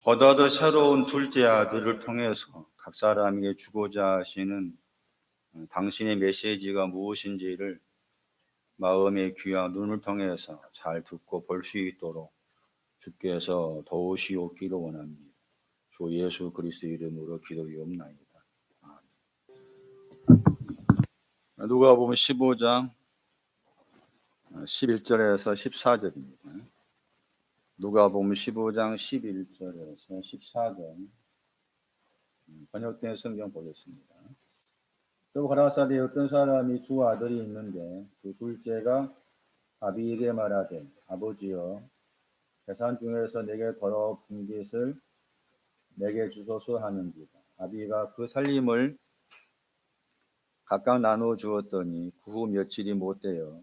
보다 더 새로운 둘째 아들을 통해서 각 사람에게 주고자 하시는 당신의 메시지가 무엇인지를 마음의 귀와 눈을 통해서 잘 듣고 볼 수 있도록 주께서 도우시옵기를 원합니다. 주 예수 그리스도 이름으로 기도리옵나이다. 누가복음 15장 11절에서 14절입니다. 누가복음 15장 11절에서 14절 번역된 성경 보겠습니다. 또 가라사대 어떤 사람이 두 아들이 있는데 그 둘째가 아비에게 말하되 아버지여 재산 중에서 내게 더러 분깃을 내게 주소서 하는지라. 아비가 그 살림을 각각 나누어 주었더니 그 후 며칠이 못되어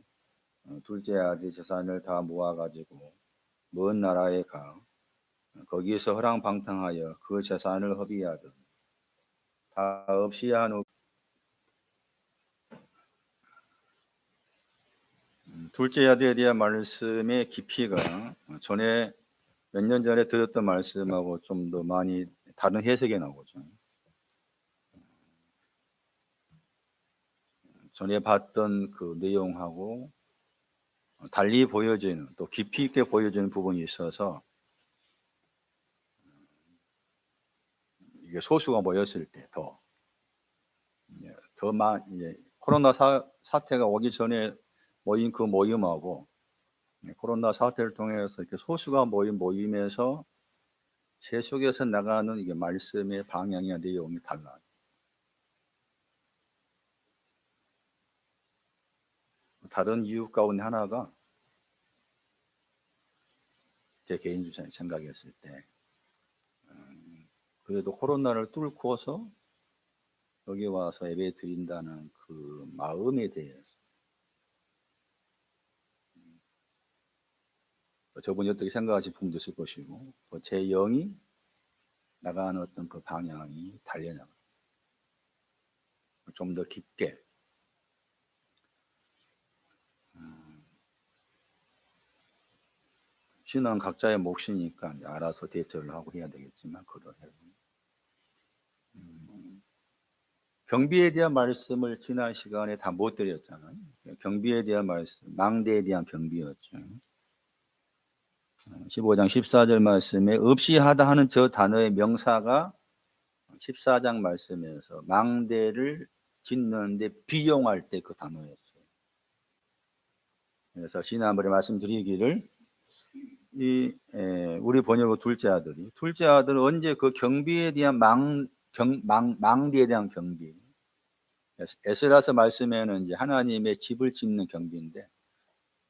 둘째 아들 재산을 다 모아가지고 먼 나라에 가 거기에서 허랑방탕하여 그 재산을 허비하던 다 없이 한 후 둘째 아들에 대한 말씀의 깊이가 전에 몇 년 전에 들었던 말씀하고 좀 더 많이 다른 해석이 나오죠. 전에 봤던 그 내용하고 달리 보여지는 또 깊이 있게 보여지는 부분이 있어서 이게 소수가 모였을 때 이제 코로나 사태가 오기 전에 모인 그 모임하고 코로나 사태를 통해서 이렇게 소수가 모임에서 계속해서 나가는 이게 말씀의 방향이나 내용이 달라요. 다른 이유 가운데 하나가 제 개인 생각이었을 때 그래도 코로나를 뚫고서 여기 와서 예배 드린다는 그 마음에 대해서 저분이 어떻게 생각하실지 분도 있을 것이고 또 제 영이 나가는 어떤 그 방향이 달려나가 좀 더 깊게 신앙 각자의 몫이니까 알아서 대처를 하고 해야 되겠지만 그러해요. 경비에 대한 말씀을 지난 시간에 다 못 드렸잖아요. 경비에 대한 말씀, 망대에 대한 경비였죠. 15장 14절 말씀에 없이 하다 하는 저 단어의 명사가 14장 말씀에서 망대를 짓는데 비용할 때 그 단어였어요. 그래서 지난번에 말씀드리기를 우리 번역의 둘째 아들은 언제 그 경비에 대한 망대에 대한 경비, 에스라서 말씀에는 이제 하나님의 집을 짓는 경비인데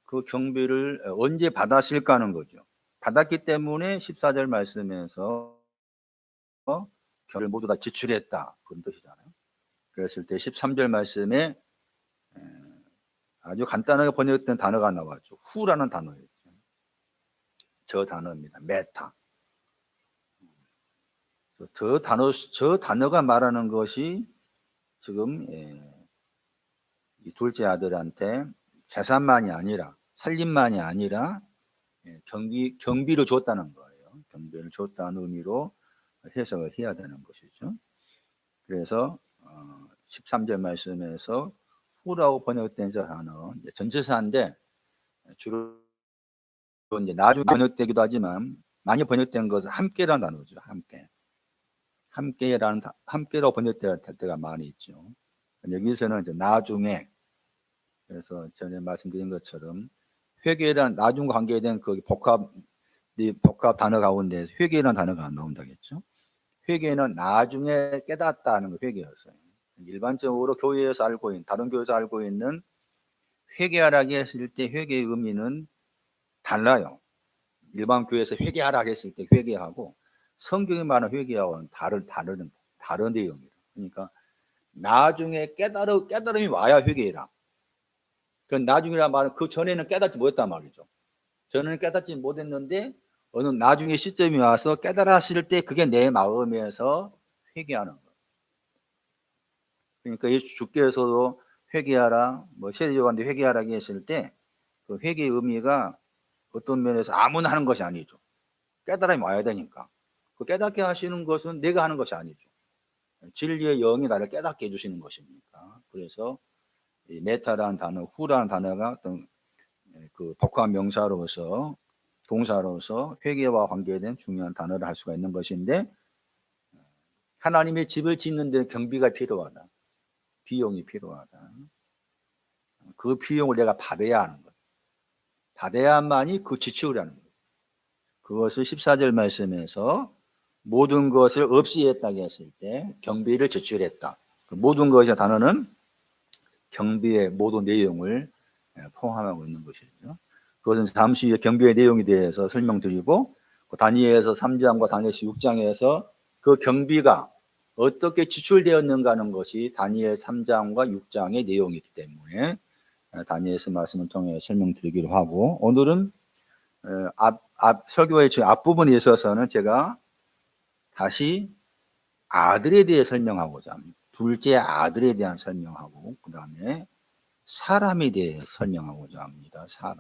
그 경비를 언제 받았을까 하는 거죠. 받았기 때문에 14절 말씀에서 경비를 모두 다 지출했다 그런 뜻이잖아요. 그랬을 때 13절 말씀에 아주 간단하게 번역된 단어가 나왔죠. 후라는 단어였죠. 저 단어입니다. 메타. 저 단어가 말하는 것이 지금 이 둘째 아들한테 재산만이 아니라 살림만이 아니라 경비를 줬다는 거예요. 경비를 줬다는 의미로 해석을 해야 되는 것이죠. 그래서 13절 말씀에서 후라고 번역된 저 단어 전치사인데 주로 이제 나중에 번역되기도 하지만 많이 번역된 것은 함께라는 단어죠. 함께로 번역될 때가 많이 있죠. 여기서는 이제 나중에 그래서 전에 말씀드린 것처럼 회개란 나중과 관계된 그 복합 단어 가운데 회개라는 단어가 안 나온다겠죠. 회개는 나중에 깨닫다는 거 회개였어요. 일반적으로 교회에서 알고 있는 다른 교회에서 알고 있는 회개하라고 했을 때 회개의 의미는 달라요. 일반 교회에서 회개하라고 했을 때 회개하고 성경이 말하는 회개하고는 다른 내용이에요. 그러니까 나중에 깨달음이 와야 회개해라. 그 나중이란 말은 그 전에는 깨닫지 못했단 말이죠. 전에는 깨닫지 못했는데 어느 나중에 시점이 와서 깨달았을 때 그게 내 마음에서 회개하는 거예요. 그러니까 주께서도 회개하라, 세례요한한테 회개하라고 했을 때 그 회개의 의미가 어떤 면에서 아무나 하는 것이 아니죠. 깨달음이 와야 되니까. 그 깨닫게 하시는 것은 내가 하는 것이 아니죠. 진리의 영이 나를 깨닫게 해주시는 것입니다. 그래서 이 메타라는 단어, 후라는 단어가 어떤 그 복합 명사로서 동사로서 회개와 관계된 중요한 단어를 할 수가 있는 것인데, 하나님의 집을 짓는 데 경비가 필요하다. 비용이 필요하다. 그 비용을 내가 받아야 하는 것. 받아야만이 그 지출을 하는 것. 그것을 14절 말씀에서 모든 것을 없이 했다고 했을 때 경비를 지출했다. 그 모든 것의 단어는 경비의 모든 내용을 포함하고 있는 것이죠. 그것은 잠시 후에 경비의 내용에 대해서 설명드리고, 다니엘서 3장과 다니엘서 6장에서 그 경비가 어떻게 지출되었는가 하는 것이 다니엘 3장과 6장의 내용이기 때문에 다니엘서 말씀을 통해 설명드리기로 하고, 오늘은 설교의 앞부분에 있어서는 제가 다시 아들에 대해 설명하고자 합니다. 둘째 아들에 대한 설명하고, 그 다음에 사람에 대해 설명하고자 합니다. 사람.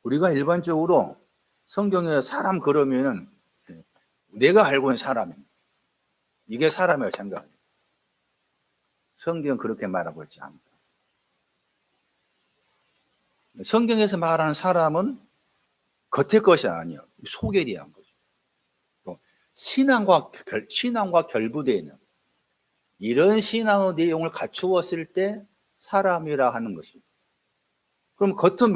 우리가 일반적으로 성경에 사람 그러면은 내가 알고 있는 사람입니다. 이게 사람이라고 생각해요. 성경은 그렇게 말하고 있지 않다. 성경에서 말하는 사람은 겉의 것이 아니에요. 속에 대한 거죠. 신앙과 결부되어 있는, 이런 신앙의 내용을 갖추었을 때 사람이라 하는 것이죠. 그럼 겉은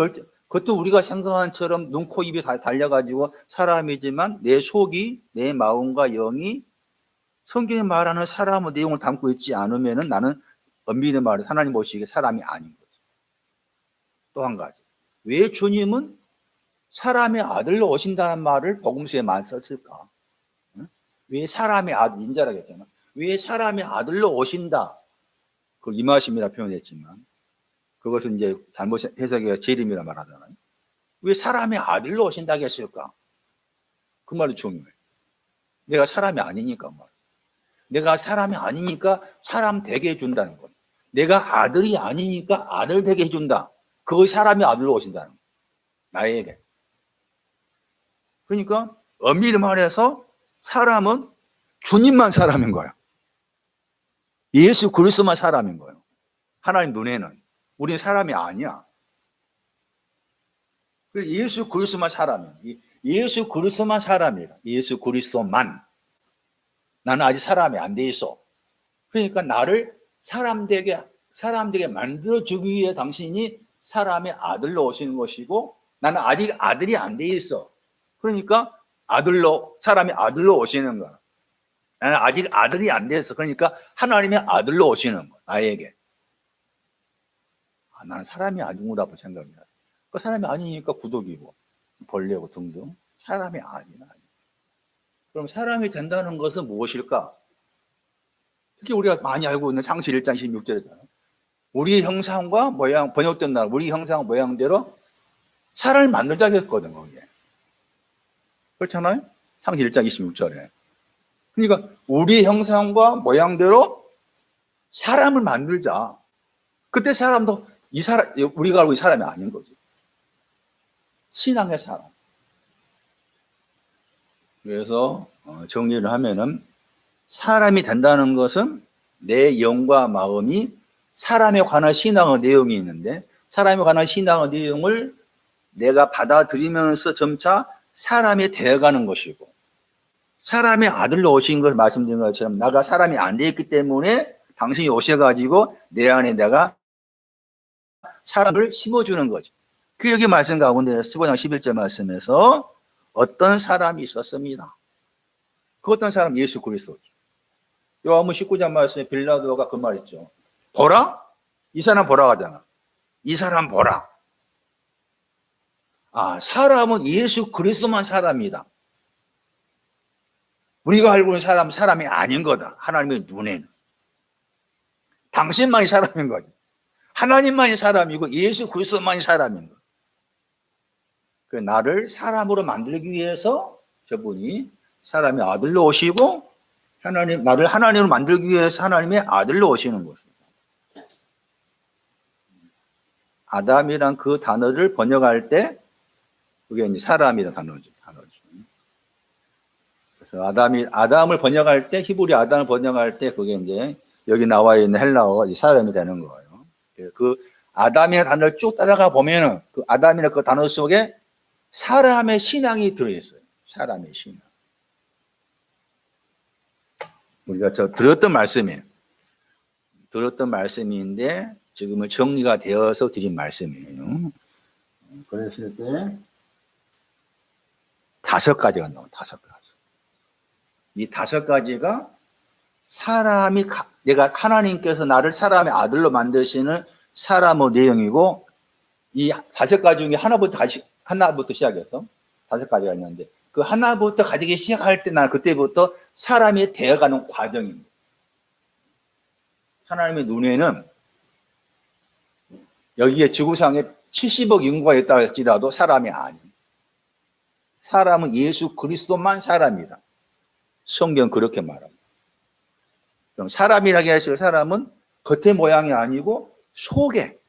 우리가 생각한 처럼 눈, 코, 입이 다 달려가지고 사람이지만 내 속이, 내 마음과 영이 성경에 말하는 사람의 내용을 담고 있지 않으면 나는 엄밀히 말해 하나님 보시기에 사람이 아닌 거죠. 또 한 가지, 왜 주님은 사람의 아들로 오신다는 말을 복음서에만 썼을까? 왜 사람의 아들, 인자라고 했잖아. 왜 사람의 아들로 오신다? 그걸 임하심이라 표현했지만 그것은 이제 잘못 해석해서 재림이라 말하잖아요. 왜 사람의 아들로 오신다고 했을까? 그 말이 중요해. 내가 사람이 아니니까 말. 내가 사람이 아니니까 사람 되게 해준다는 거예요. 내가 아들이 아니니까 아들 되게 해준다. 그것이 사람이 아들로 오신다는 거예요. 나에게. 그러니까 엄밀히 말해서 사람은 주님만 사람인 거야. 예수 그리스도만 사람인 거예요. 하나님 눈에는. 우리는 사람이 아니야. 예수 그리스도만 사람이야. 예수 그리스도만 사람이야. 예수 그리스도만. 나는 아직 사람이 안 돼 있어. 그러니까 나를 사람 되게 만들어주기 위해 당신이 사람의 아들로 오시는 것이고, 나는 아직 아들이 안 돼 있어. 그러니까 사람이 아들로 오시는 거야. 나는 아직 아들이 안 돼서, 그러니까 하나님의 아들로 오시는 거야, 나에게. 나는 사람이 아니구나라고 생각이야. 그 사람이 아니니까 구독이고 벌레고 등등. 사람이 아니야. 그럼 사람이 된다는 것은 무엇일까? 특히 우리가 많이 알고 있는 창세기 1장 16절이잖아요. 우리 형상과 모양, 번역된 날, 우리 형상 모양대로 사람을 만들자고 했거든, 거기에. 그렇잖아요? 창세기 1장 26절에. 그러니까 우리 형상과 모양대로 사람을 만들자. 그때 사람도 우리가 알고 있는 사람이 아닌 거지. 신앙의 사람. 그래서 정리를 하면은 사람이 된다는 것은 내 영과 마음이 사람에 관한 신앙의 내용이 있는데, 사람에 관한 신앙의 내용을 내가 받아들이면서 점차 사람이 되어가는 것이고, 사람의 아들로 오신 걸 말씀드린 것처럼 나가 사람이 안 돼 있기 때문에 당신이 오셔가지고 내 안에 내가 사람을 심어주는 거죠. 그 여기 말씀 가운데 15장 11절 말씀에서 어떤 사람이 있었습니다. 그 어떤 사람? 예수 그리스도죠. 요한복음 19장 말씀에 빌라도가 그 말 있죠. 보라? 이 사람 보라 하잖아. 이 사람 보라. 사람은 예수 그리스도만 사람이다. 우리가 알고 있는 사람이 아닌 거다. 하나님의 눈에는. 당신만이 사람인 거지. 하나님만이 사람이고 예수 그리스도만이 사람인 거야. 나를 사람으로 만들기 위해서 저분이 사람의 아들로 오시고, 나를 하나님으로 만들기 위해서 하나님의 아들로 오시는 것입니다. 아담이란 그 단어를 번역할 때 그게 이제 사람이라는 단어죠. 그래서 아담을 번역할 때, 히브리 아담을 번역할 때 그게 이제 여기 나와 있는 헬라어가 이 사람이 되는 거예요. 그 아담이라는 단어를 쭉 따라가 보면은 그 아담이라는 그 단어 속에 사람의 신앙이 들어있어요. 사람의 신앙. 우리가 들었던 말씀이에요. 들었던 말씀인데 지금은 정리가 되어서 드린 말씀이에요. 그랬을 때 5가지가 나와요. 5가지. 이 5가지가 내가 하나님께서 나를 사람의 아들로 만드시는 사람의 내용이고, 이 5가지 중에 하나부터 시작해서 5가지가 있는데 그 하나부터 가지기 시작할 때 나는 그때부터 사람이 되어가는 과정입니다. 하나님의 눈에는 여기에 지구상에 70억 인구가 있다 할지라도 사람이 아니에요. 사람은 예수 그리스도만 사람이다. 성경 그렇게 말합니다. 그럼 사람이라고 하실 사람은 겉의 모양이 아니고 속에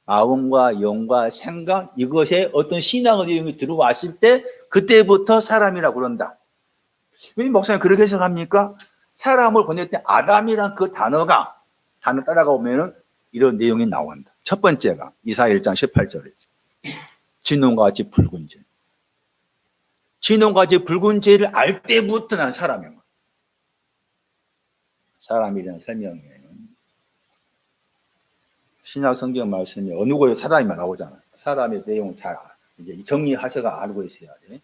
마음과 영과 생각, 이것에 어떤 신앙의 내용이 들어왔을 때 그때부터 사람이라고 그런다. 왜 목사님 그렇게 해석합니까? 사람을 번역할 때 아담이란 그 단어 따라가 보면은 이런 내용이 나온다. 첫 번째가 이사야 1장 18절이죠. 진홍과 같이 붉은 죄. 진홍과 같이 붉은 죄를 알 때부터 난 사람인 거야. 사람이라는 설명이에요. 신약 성경 말씀이 어느 곳에 사람이 나오잖아요. 사람의 내용 잘 이제 정리하셔가 알고 있어야 돼.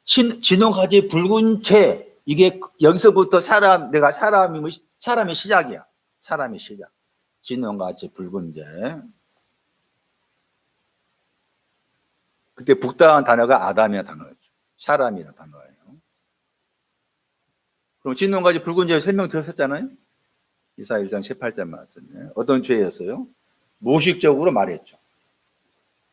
진홍같이 붉은 죄, 이게 여기서부터 내가 사람의 시작이야. 사람의 시작. 진홍같이 붉은 죄. 그때 북다한 단어가 아담이라는 단어였죠. 사람이라는 단어예요. 그럼 진홍같이 붉은 죄 설명 들으셨잖아요. 이사야 1장 18절 말씀에 어떤 죄였어요? 무의식적으로 말했죠.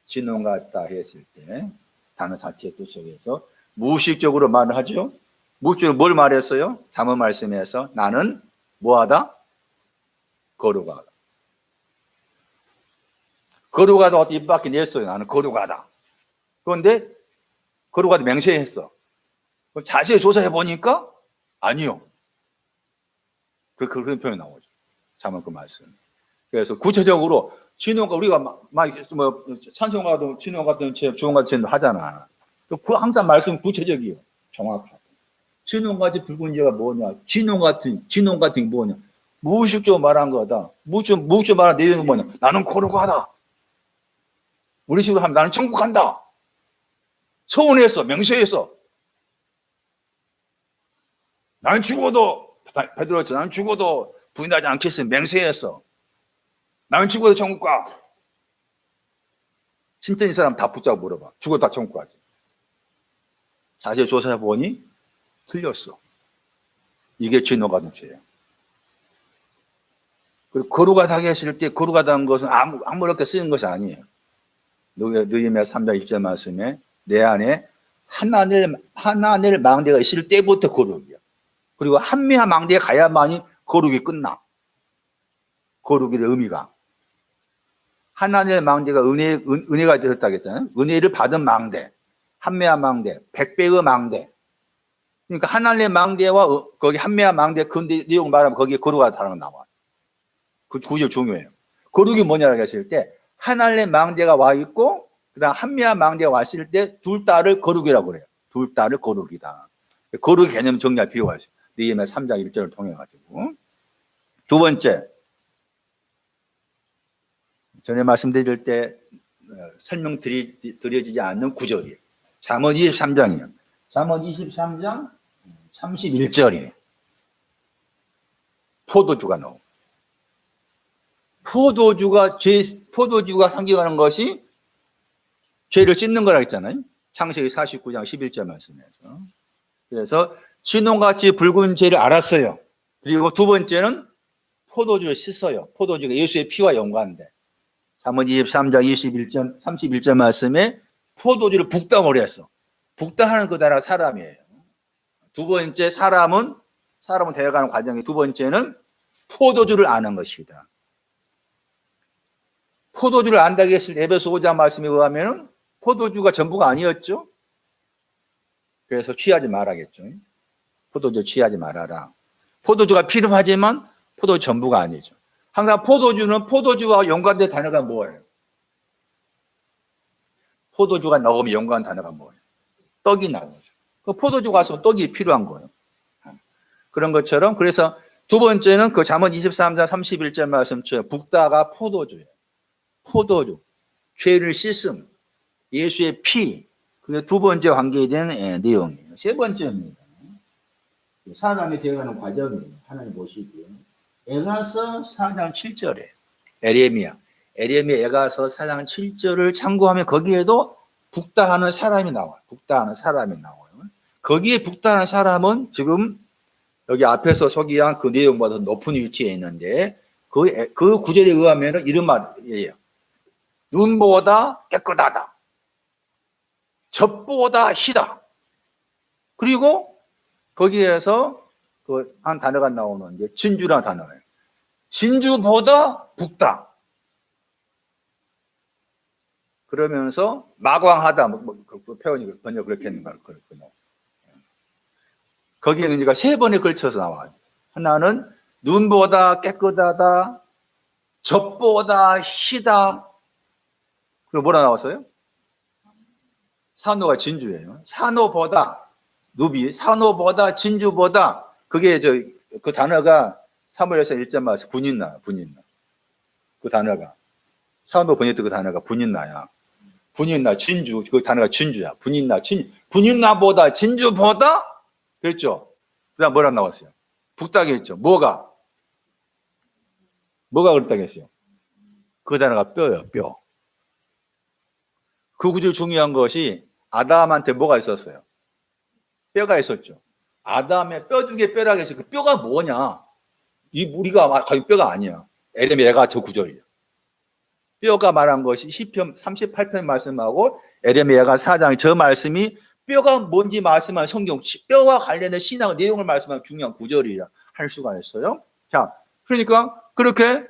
진홍 같다 했을 때 단어 자체의 뜻 속에서 무의식적으로 말을 하죠. 무의식적으로 뭘 말했어요? 잠언 말씀에서 나는 뭐하다? 거룩하다. 거룩하다 입 밖에 냈어요. 나는 거룩하다. 그런데 거룩하다 맹세했어. 그럼 자세히 조사해 보니까 아니요. 그런 표현이 나오죠. 잠언 그 말씀. 그래서 구체적으로 진홍과 우리가 찬송 같은 진홍 같은 죄, 주홍 같은 죄 하잖아. 항상 말씀 구체적이요, 정확하고. 진홍같이 붉은 죄가 뭐냐? 진홍 같은 게 뭐냐? 무의식적으로 말한 거다. 무의식적으로 말한 내용은 뭐냐? 나는 거룩하다. 우리 식으로 하면 나는 천국 간다. 소원했어, 명세했어. 나는 죽어도 베드로처럼 나는 죽어도 부인하지 않겠어. 맹세했어. 나는 죽어도 천국 가. 심전이 사람 다 붙잡고 물어봐. 죽어도 다 천국 가지. 자세히 조사해 보니 틀렸어. 이게 진노가 죄예요. 그리고 거룩하다고 했을 때 거룩하다는 것은 아무렇게 쓰는 것이 아니에요. 느헤미야 3장 1절 말씀에 내 안에 하나님 망대가 있을 때부터 거룩이야. 그리고 한미한 망대에 가야만이 거룩이 끝나. 거룩의 의미가. 하나님의 망대가 은혜가 되었다고 했잖아요. 은혜를 받은 망대, 한미한 망대, 100배의 망대. 그러니까 하나님의 망대와 거기 한미한 망대 그 내용 말하면 거기에 거룩하다는 거 나와요. 그 구절 중요해요. 거룩이 뭐냐고 했을 때 하나님의 망대가 와 있고 그다음 한미한 망대가 왔을 때 둘 다를 거룩이라고 그래요. 둘 다를 거룩이다. 거룩의 개념 정리할 필요가 있어요. 느헤미야 3장 1절을 통해 가지고. 두 번째, 전에 말씀드릴 때 설명드려지지 않는 구절이에요. 잠언 23장이에요. 잠언 23장 31절이에요. 포도주가 나오고. 포도주가 상징하는 것이 죄를 씻는 거라 했잖아요. 창세기 49장 11절 말씀에서. 그래서 진홍같이 붉은 죄를 알았어요. 그리고 두 번째는 포도주를 씻어요. 포도주가 예수의 피와 연관돼. 잠언 23장 31절 말씀에 포도주를 붓다을 했어. 붓다하는 그 단어가 사람이에요. 두 번째 사람은 되어가는 과정이 두 번째는 포도주를 아는 것이다. 포도주를 안다고 했을 때 에베소 5장 말씀에 의하면 포도주가 전부가 아니었죠. 그래서 취하지 말아야겠죠. 포도주 취하지 말아라. 포도주가 필요하지만 포도주 전부가 아니죠. 항상 포도주와 연관된 단어가 뭐예요? 포도주가 나오면 연관된 단어가 뭐예요? 떡이 나오죠. 그 포도주가 왔으면 떡이 필요한 거예요. 그런 것처럼 그래서 두 번째는 그 잠언 23장 31절 말씀처럼 붓다가 포도주예요. 포도주, 죄를 씻음, 예수의 피, 그게 두 번째 관계된 내용이에요. 세 번째입니다. 사람이 되어가는 과정이에요. 하나님 보시기에. 에가서 4장 7절에 에레미야 에가서 4장 7절을 참고하면 거기에도 붓다하는 사람이 나와요. 붓다하는 사람이 나와요. 거기에 붓다하는 사람은 지금 여기 앞에서 소개한 그 내용보다 더 높은 위치에 있는데 그 구절에 의하면 이런 말이에요. 눈보다 깨끗하다. 젖보다 희다. 그리고 거기에서 그 한 단어가 나오는데 진주라는 단어예요. 진주보다 붓다. 그러면서 마광하다. 그 표현이 번역 그렇게 했는 걸 그렇군요. 거기에 그러니까 세 번에 걸쳐서 나와요. 하나는 눈보다 깨끗하다. 젖보다 희다. 그리고 뭐라 나왔어요? 산호가 진주예요. 산호보다 누비, 산호보다 진주보다 그게 그 단어가 사무엘서 1장 말씀 분인나. 그 단어가 산호 번역된 그 단어가 분인나야. 분인나 진주 그 단어가 진주야. 분인나보다 진주보다 그랬죠. 그다음 뭐라 나왔어요? 붓다겠죠. 뭐가 그랬다겠어요? 그 단어가 뼈예요. 뼈. 그 구절 중요한 것이 아담한테 뭐가 있었어요? 뼈가 있었죠. 아담의 뼈 중에 뼈라고 해서 그 뼈가 뭐냐? 우리가 가진 뼈가 아니야. 에레미야가 저 구절이야. 뼈가 말한 것이 시편 38편 말씀하고 에레미야가 4장 저 말씀이 뼈가 뭔지 말씀한 성경, 뼈와 관련된 신앙 내용을 말씀한 중요한 구절이라 할 수가 있어요. 자, 그러니까 그렇게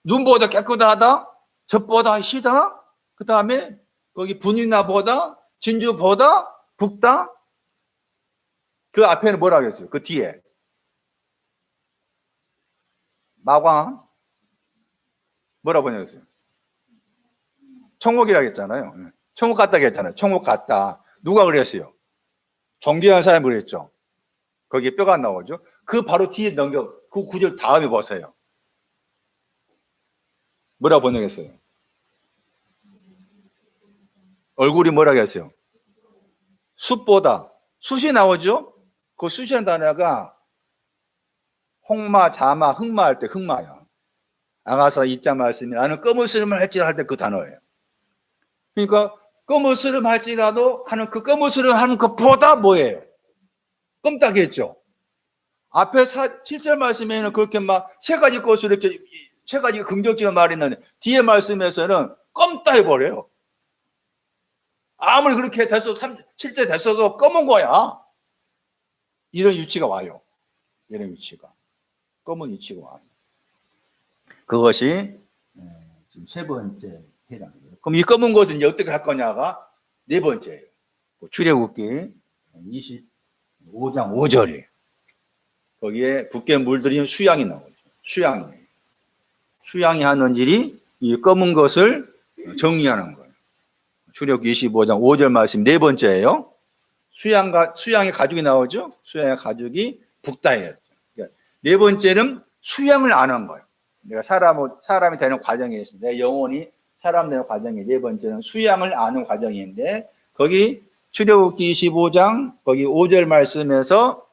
눈보다 깨끗하다, 젖보다 희다, 그 다음에 거기 분이나보다, 진주보다 붓다. 그 앞에는 뭐라고 했어요? 그 뒤에 마광 뭐라고 번역했어요? 천국이라고 했잖아요. 천국 같다고 했잖아요. 천국 같다. 누가 그랬어요? 존귀한 사람이 그랬죠. 거기에 뼈가 나오죠. 그 바로 뒤에 그 구절 다음에 보세요. 뭐라고 번역했어요? 얼굴이 뭐라고 했어요? 숯보다. 숯이 나오죠? 그 숯이라는 단어가 홍마, 자마, 흑마 할 때 흑마야. 아가서 2장 말씀이 나는 검은스름을 할지라 할 때 그 단어예요. 그러니까 검은스름 할지라도 하는 그 검은스름 하는 것보다 뭐예요? 껌딱했죠. 앞에 7절 말씀에는 그렇게 막 세 가지 것을 이렇게 세 가지 긍정적인 말이 있는데 뒤에 말씀에서는 껌딱 해버려요. 아무리 그렇게 됐어도 7절 됐어도 검은 거야. 이런 위치가 와요. 이런 위치가. 검은 위치가 와요. 그것이 지금 세 번째 해당이에요. 그럼 이 검은 것은 이제 어떻게 할 거냐가 네 번째예요. 출애굽기 25장 5절이에요. 거기에 붓게 물들인 수양이 나오죠. 수양이 하는 일이 이 검은 것을 정리하는 거예요. 출애굽기 25장 5절 말씀 네 번째예요. 수양의 가죽이 나오죠. 수양의 가죽이 붓다예요. 그러니까 네 번째는 수양을 아는 거예요. 내가 사람이 되는 과정에 있어. 내 영혼이 사람 되는 과정이 네 번째는 수양을 아는 과정인데 거기 출애굽기 25장 거기 5절 말씀에서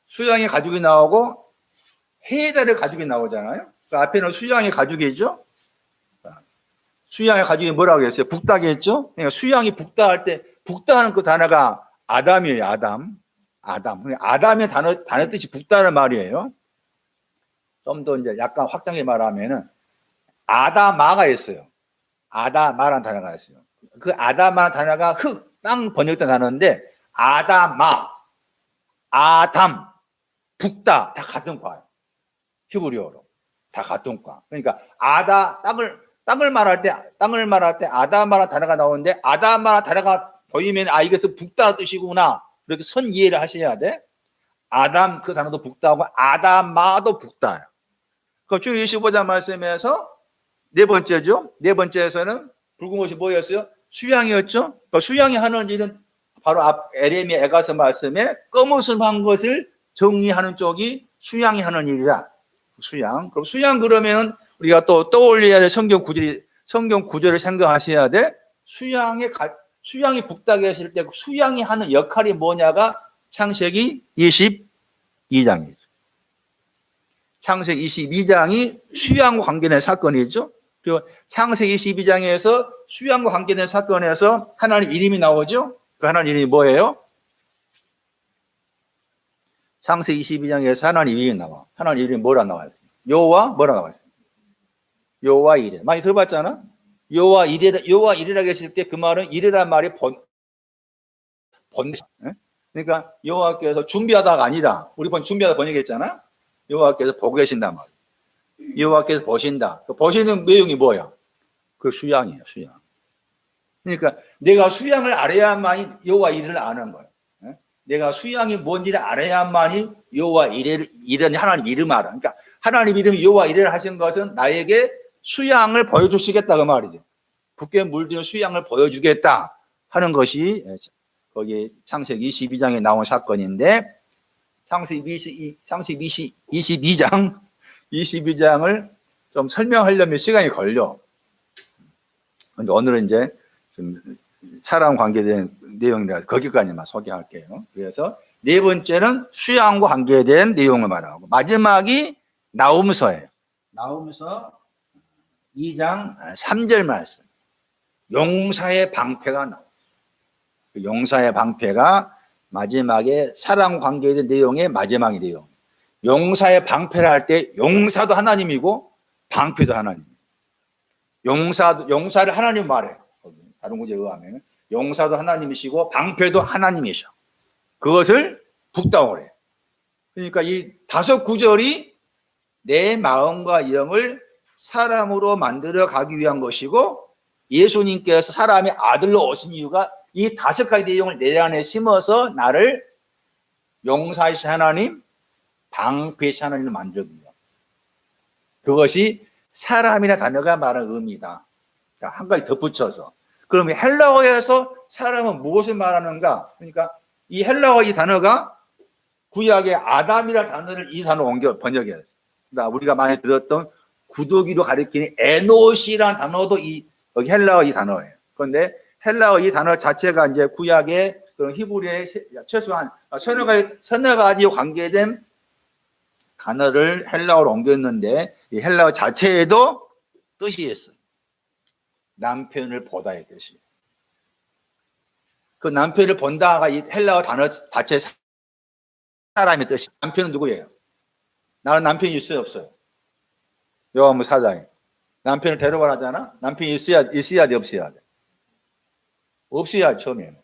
수양의 가죽이 나오고 해달의 가죽이 나오잖아요. 그 앞에는 수양의 가죽이죠. 수양의 가죽이 뭐라고 했어요? 붓다겠죠. 그러니까 수양이 붓다할 때 붓다하는 그 단어가 아담이에요. 아담. 아담의 단어 뜻이 붓다는 말이에요. 좀 더 이제 약간 확장해 말하면은 아다마가 있어요. 아다마라는 단어가 있어요. 그 아다마라는 단어가 땅 번역된 단어인데 아다마, 아담, 붓다 다 같은 과예요. 히브리어로 다 같은 과. 그러니까 땅을 말할 때 아다마라는 단어가 나오는데 아다마라는 단어가 보이면 이것은 붓다 뜻이구나. 그렇게 선 이해를 하셔야 돼. 아담 그 단어도 북다고 아담마도 북다야. 그럼 주 25장 말씀에서 네 번째죠. 네 번째에서는 붉은 옷이 뭐였어요? 수양이었죠. 그러니까 수양이 하는 일은 바로 앞 에레미야 에가서 말씀에 검은옷을 한 것을 정리하는 쪽이 수양이 하는 일이다. 수양. 그럼 수양 그러면 우리가 또 떠올려야 될 성경 구절을 생각하셔야 돼. 수양이 북다게 하실 때 수양이 하는 역할이 뭐냐가 창세기 22장이죠. 창세기 22장이 수양과 관계된 사건이죠. 그리고 창세기 22장에서 수양과 관계된 사건에서 하나님 이름이 나오죠. 그 하나님 이름이 뭐예요? 창세기 22장에서 하나님 이름이 나와. 하나님 이름이 뭐라 나와 있어요? 여호와 뭐라 나와 있어요? 여호와 이레. 많이 들어봤잖아. 여호와 이레라고 했을 때 그 말은 이레란 말이 그러니까 여호와께서 준비하다가 아니라 우리 준비하다 번역했잖아. 여호와께서 보고 계신단 말이야. 여호와께서 보신다. 그 보시는 내용이 뭐야? 그 수양이에요. 수양. 그러니까 내가 수양을 알아야만이 여호와 이레를 아는 거야. 내가 수양이 뭔지를 알아야만이 여호와 이레는 하나님 이름 알아. 그러니까 하나님 이름이 여호와 이레를 하신 것은 나에게 수양을 보여주시겠다 그 말이죠. 붓게 물든 수양을 보여주겠다 하는 것이 거기 창세기 22장에 나온 사건인데 창세기 22장을 좀 설명하려면 시간이 걸려. 근데 오늘은 이제 좀 사람 관계된 내용이라 거기까지만 소개할게요. 그래서 네 번째는 수양과 관계된 내용을 말하고 마지막이 나훔서예요. 나훔서 2장 3절 말씀. 용사의 방패가 나와요. 용사의 방패가 마지막에 사랑 관계된 내용의 마지막의 내용. 용사의 방패를 할 때 용사도 하나님이고 방패도 하나님. 용사를 하나님 말해. 다른 구절에 의하면 용사도 하나님이시고 방패도 하나님이셔. 그것을 북다고 그래요. 그러니까 이 5구절이 내 마음과 영을 사람으로 만들어 가기 위한 것이고 예수님께서 사람의 아들로 오신 이유가 이 5가지 내용을 내 안에 심어서 나를 용사이신 하나님, 방패이신 하나님을 만들기 위한 그것이 사람이라는 단어가 말하는 의미다. 한 가지 덧붙여서 그러면 헬라어에서 사람은 무엇을 말하는가? 그러니까 이 헬라어 이 단어가 구약의 아담이라는 단어를 이 단어로 옮겨 번역했어요. 그러니까 우리가 많이 들었던 구더기로 가리키는 에노시라는 단어도 여기 헬라어 이 단어예요. 그런데 헬라어 이 단어 자체가 이제 구약의 그런 히브리의 최소한 서너 가지 관계된 단어를 헬라어로 옮겼는데 이 헬라어 자체에도 뜻이 있어요. 남편을 보다의 뜻이. 그 남편을 본다가 이 헬라어 단어 자체 사람의 뜻이. 남편은 누구예요? 나는 남편이 있어요, 없어요? 요한복음 4장에 남편을 데려가라잖아. 남편이 있어야 돼, 없어야 돼? 없어야 처음에.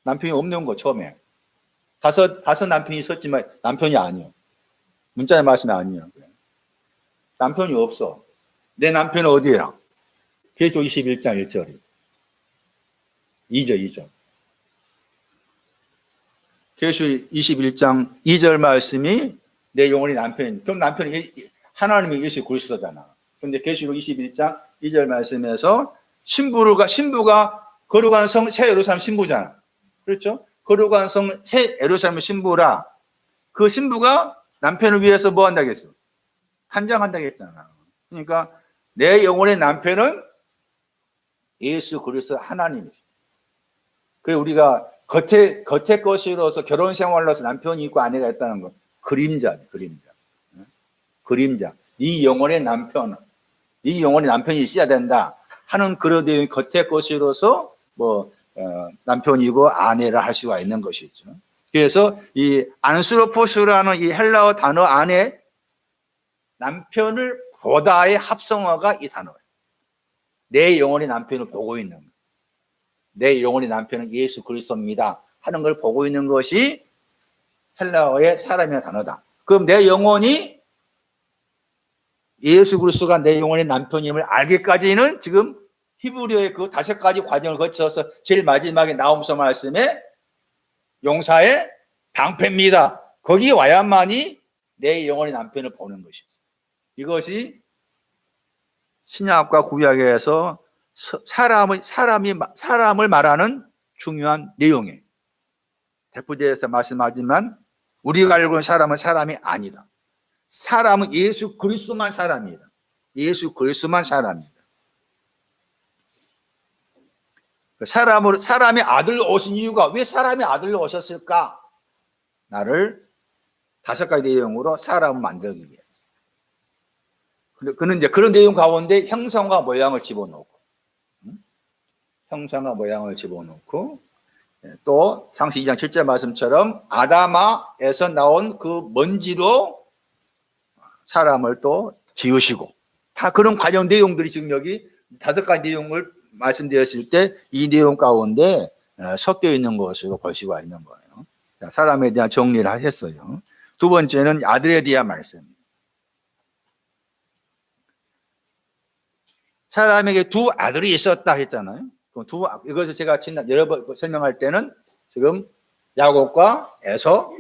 남편이 없는 거 처음에. 다섯 남편이 있었지만 남편이 아니요. 문자의 말씀이 아니요. 남편이 없어. 내 남편은 어디야? 계시록 21장 1절이. 2절. 계시록 21장 2절 말씀이 내 영혼이 남편. 그럼 남편이 하나님이 예수 그리스도잖아. 그런데 계시록 21장 2절 말씀에서 신부가 거룩한 성 새 예루살렘 신부잖아. 그렇죠? 거룩한 성 새 예루살렘 신부라. 그 신부가 남편을 위해서 뭐 한다고 했어? 탄장한다고 했잖아. 그러니까 내 영혼의 남편은 예수 그리스도 하나님이죠. 그래 우리가 겉에 것으로서 결혼 생활로서 남편이 있고 아내가 있다는 건 그림자. 네 영혼의 남편은 네 영혼의 남편이 있어야 된다 하는 그런 내용이 겉의 것으로서 남편이고 아내라 할 수가 있는 것이죠. 그래서 이 안스로포스라는 이 헬라어 단어 안에 남편을 보다의 합성어가 이 단어예요. 내 영혼의 남편을 보고 있는 것. 내 영혼의 남편은 예수 그리스도입니다 하는 걸 보고 있는 것이 헬라어의 사람이라는 단어다. 그럼 내 영혼이 예수 그리스도가 내 영혼의 남편임을 알기까지는 지금 히브리어의 그 5가지 과정을 거쳐서 제일 마지막에 나훔서 말씀에 용사의 방패입니다 거기 와야만이 내 영혼의 남편을 보는 것이죠. 이것이 신약과 구약에서 사람을 말하는 중요한 내용이에요. 대표제에서 말씀하지만 우리가 알고 있는 사람은 사람이 아니다. 사람은 예수 그리스도만 사람이다. 예수 그리스도만 사람이다. 사람이 아들로 오신 이유가 왜 사람이 아들로 오셨을까? 나를 5가지 내용으로 사람을 만들기 위해서. 그는 이제 그런 내용 가운데 형상과 모양을 집어넣고, 형상과 모양을 집어넣고, 또 창세기 2장 7절 말씀처럼 아담아에서 나온 그 먼지로 사람을 또 지으시고, 다 그런 관련 내용들이 지금 여기 5가지 내용을 말씀드렸을 때 이 내용 가운데 섞여 있는 것으로 볼 수가 있는 거예요. 사람에 대한 정리를 하셨어요. 두 번째는 아들에 대한 말씀. 사람에게 2 아들이 있었다 했잖아요. 이것을 제가 여러 번 설명할 때는 지금 야곱과 에서,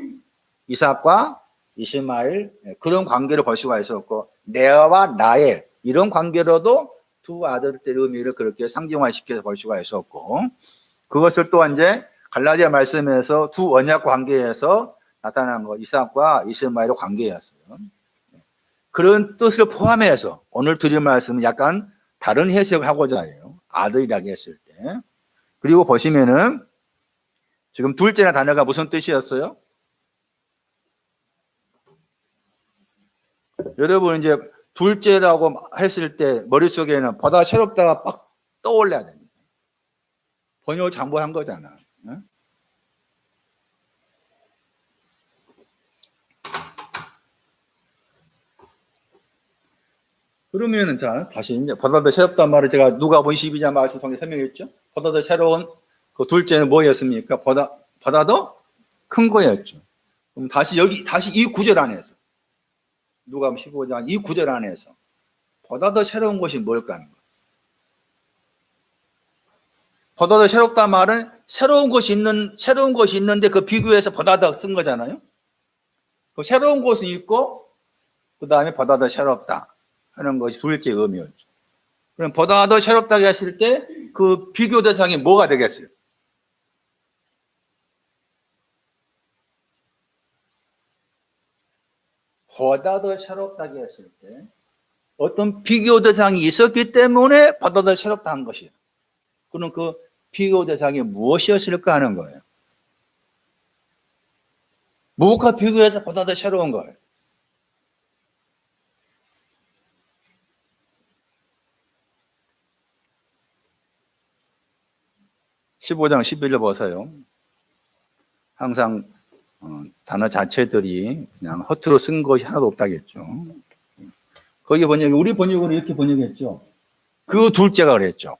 이삭과 이스마엘 그런 관계를 볼 수가 있었고, 레아와 나엘 이런 관계로도 2 아들들의 의미를 그렇게 상징화시켜서 볼 수가 있었고, 그것을 또 이제 갈라디아 말씀에서 2 언약 관계에서 나타난 거, 이삭과 이스마엘의 관계였어요. 그런 뜻을 포함해서 오늘 드릴 말씀은 약간 다른 해석을 하고자 해요. 아들이라고 했을 때. 그리고 보시면은 지금 둘째라는 단어가 무슨 뜻이었어요? 여러분 이제 둘째라고 했을 때 머릿속에는 보다 새롭다가 빡 떠올려야 됩니다. 번역을 장보한 거잖아. 그러면은 자 다시 이제 보다 더 새롭단 말을 제가 누가복음 12장 말씀 통해 설명했죠. 보다 더 새로운 그 둘째는 뭐였습니까? 보다 더 큰 거였죠. 그럼 다시 이 구절 안에서 누가복음 15장 이 구절 안에서 보다 더 새로운 것이 뭘까 하는 거예요. 보다 더 새롭단 말은 새로운 것이 있는데 그 비교해서 보다 더 쓴 거잖아요. 그 새로운 것은 있고 그 다음에 보다 더 새롭다 하는 것이 둘째 의미였죠. 그럼 보다 더 새롭다고 했을 때 그 비교 대상이 뭐가 되겠어요? 보다 더 새롭다고 했을 때 어떤 비교 대상이 있었기 때문에 보다 더 새롭다 한 것이에요. 그럼 그 비교 대상이 무엇이었을까 하는 거예요. 무엇과 비교해서 보다 더 새로운 거예요. (15장 11절) 보세요. 항상 단어 자체들이 그냥 허투루 쓴 것이 하나도 없다겠죠. 거기 우리 번역으로 이렇게 번역했죠. 그 둘째가 그랬죠.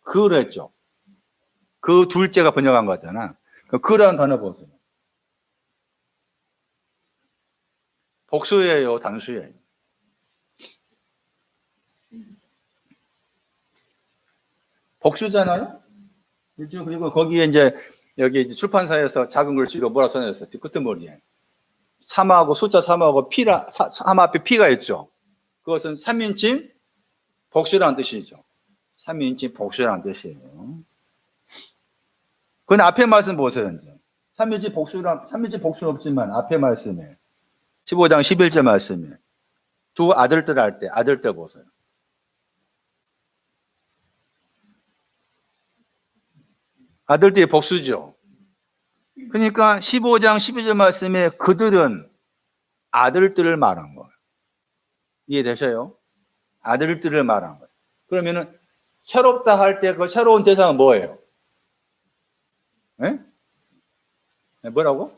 그랬죠. 그 둘째가 번역한 거잖아. 그라는 단어 보세요. 복수예요, 단수예요? 복수잖아요. 그리고 거기에 이제 여기 출판사에서 작은 글씨로 뭐라 써놨어요? 끄트머리에 3하고 숫자 3하고 3 앞에 P가 있죠. 그것은 3인칭 복수라는 뜻이죠. 3인칭 복수라는 뜻이에요. 그건 앞에 말씀 보세요. 3인칭 복수는 없지만 앞에 말씀에 15장 11절 말씀에 2 아들들 할 때 아들들 보세요. 아들들이 복수죠. 그러니까 15장 12절 말씀에 그들은 아들들을 말한 거예요. 이해되셔요? 아들들을 말한 거예요. 그러면은 새롭다 할 때 그 새로운 대상은 뭐예요? 네? 뭐라고?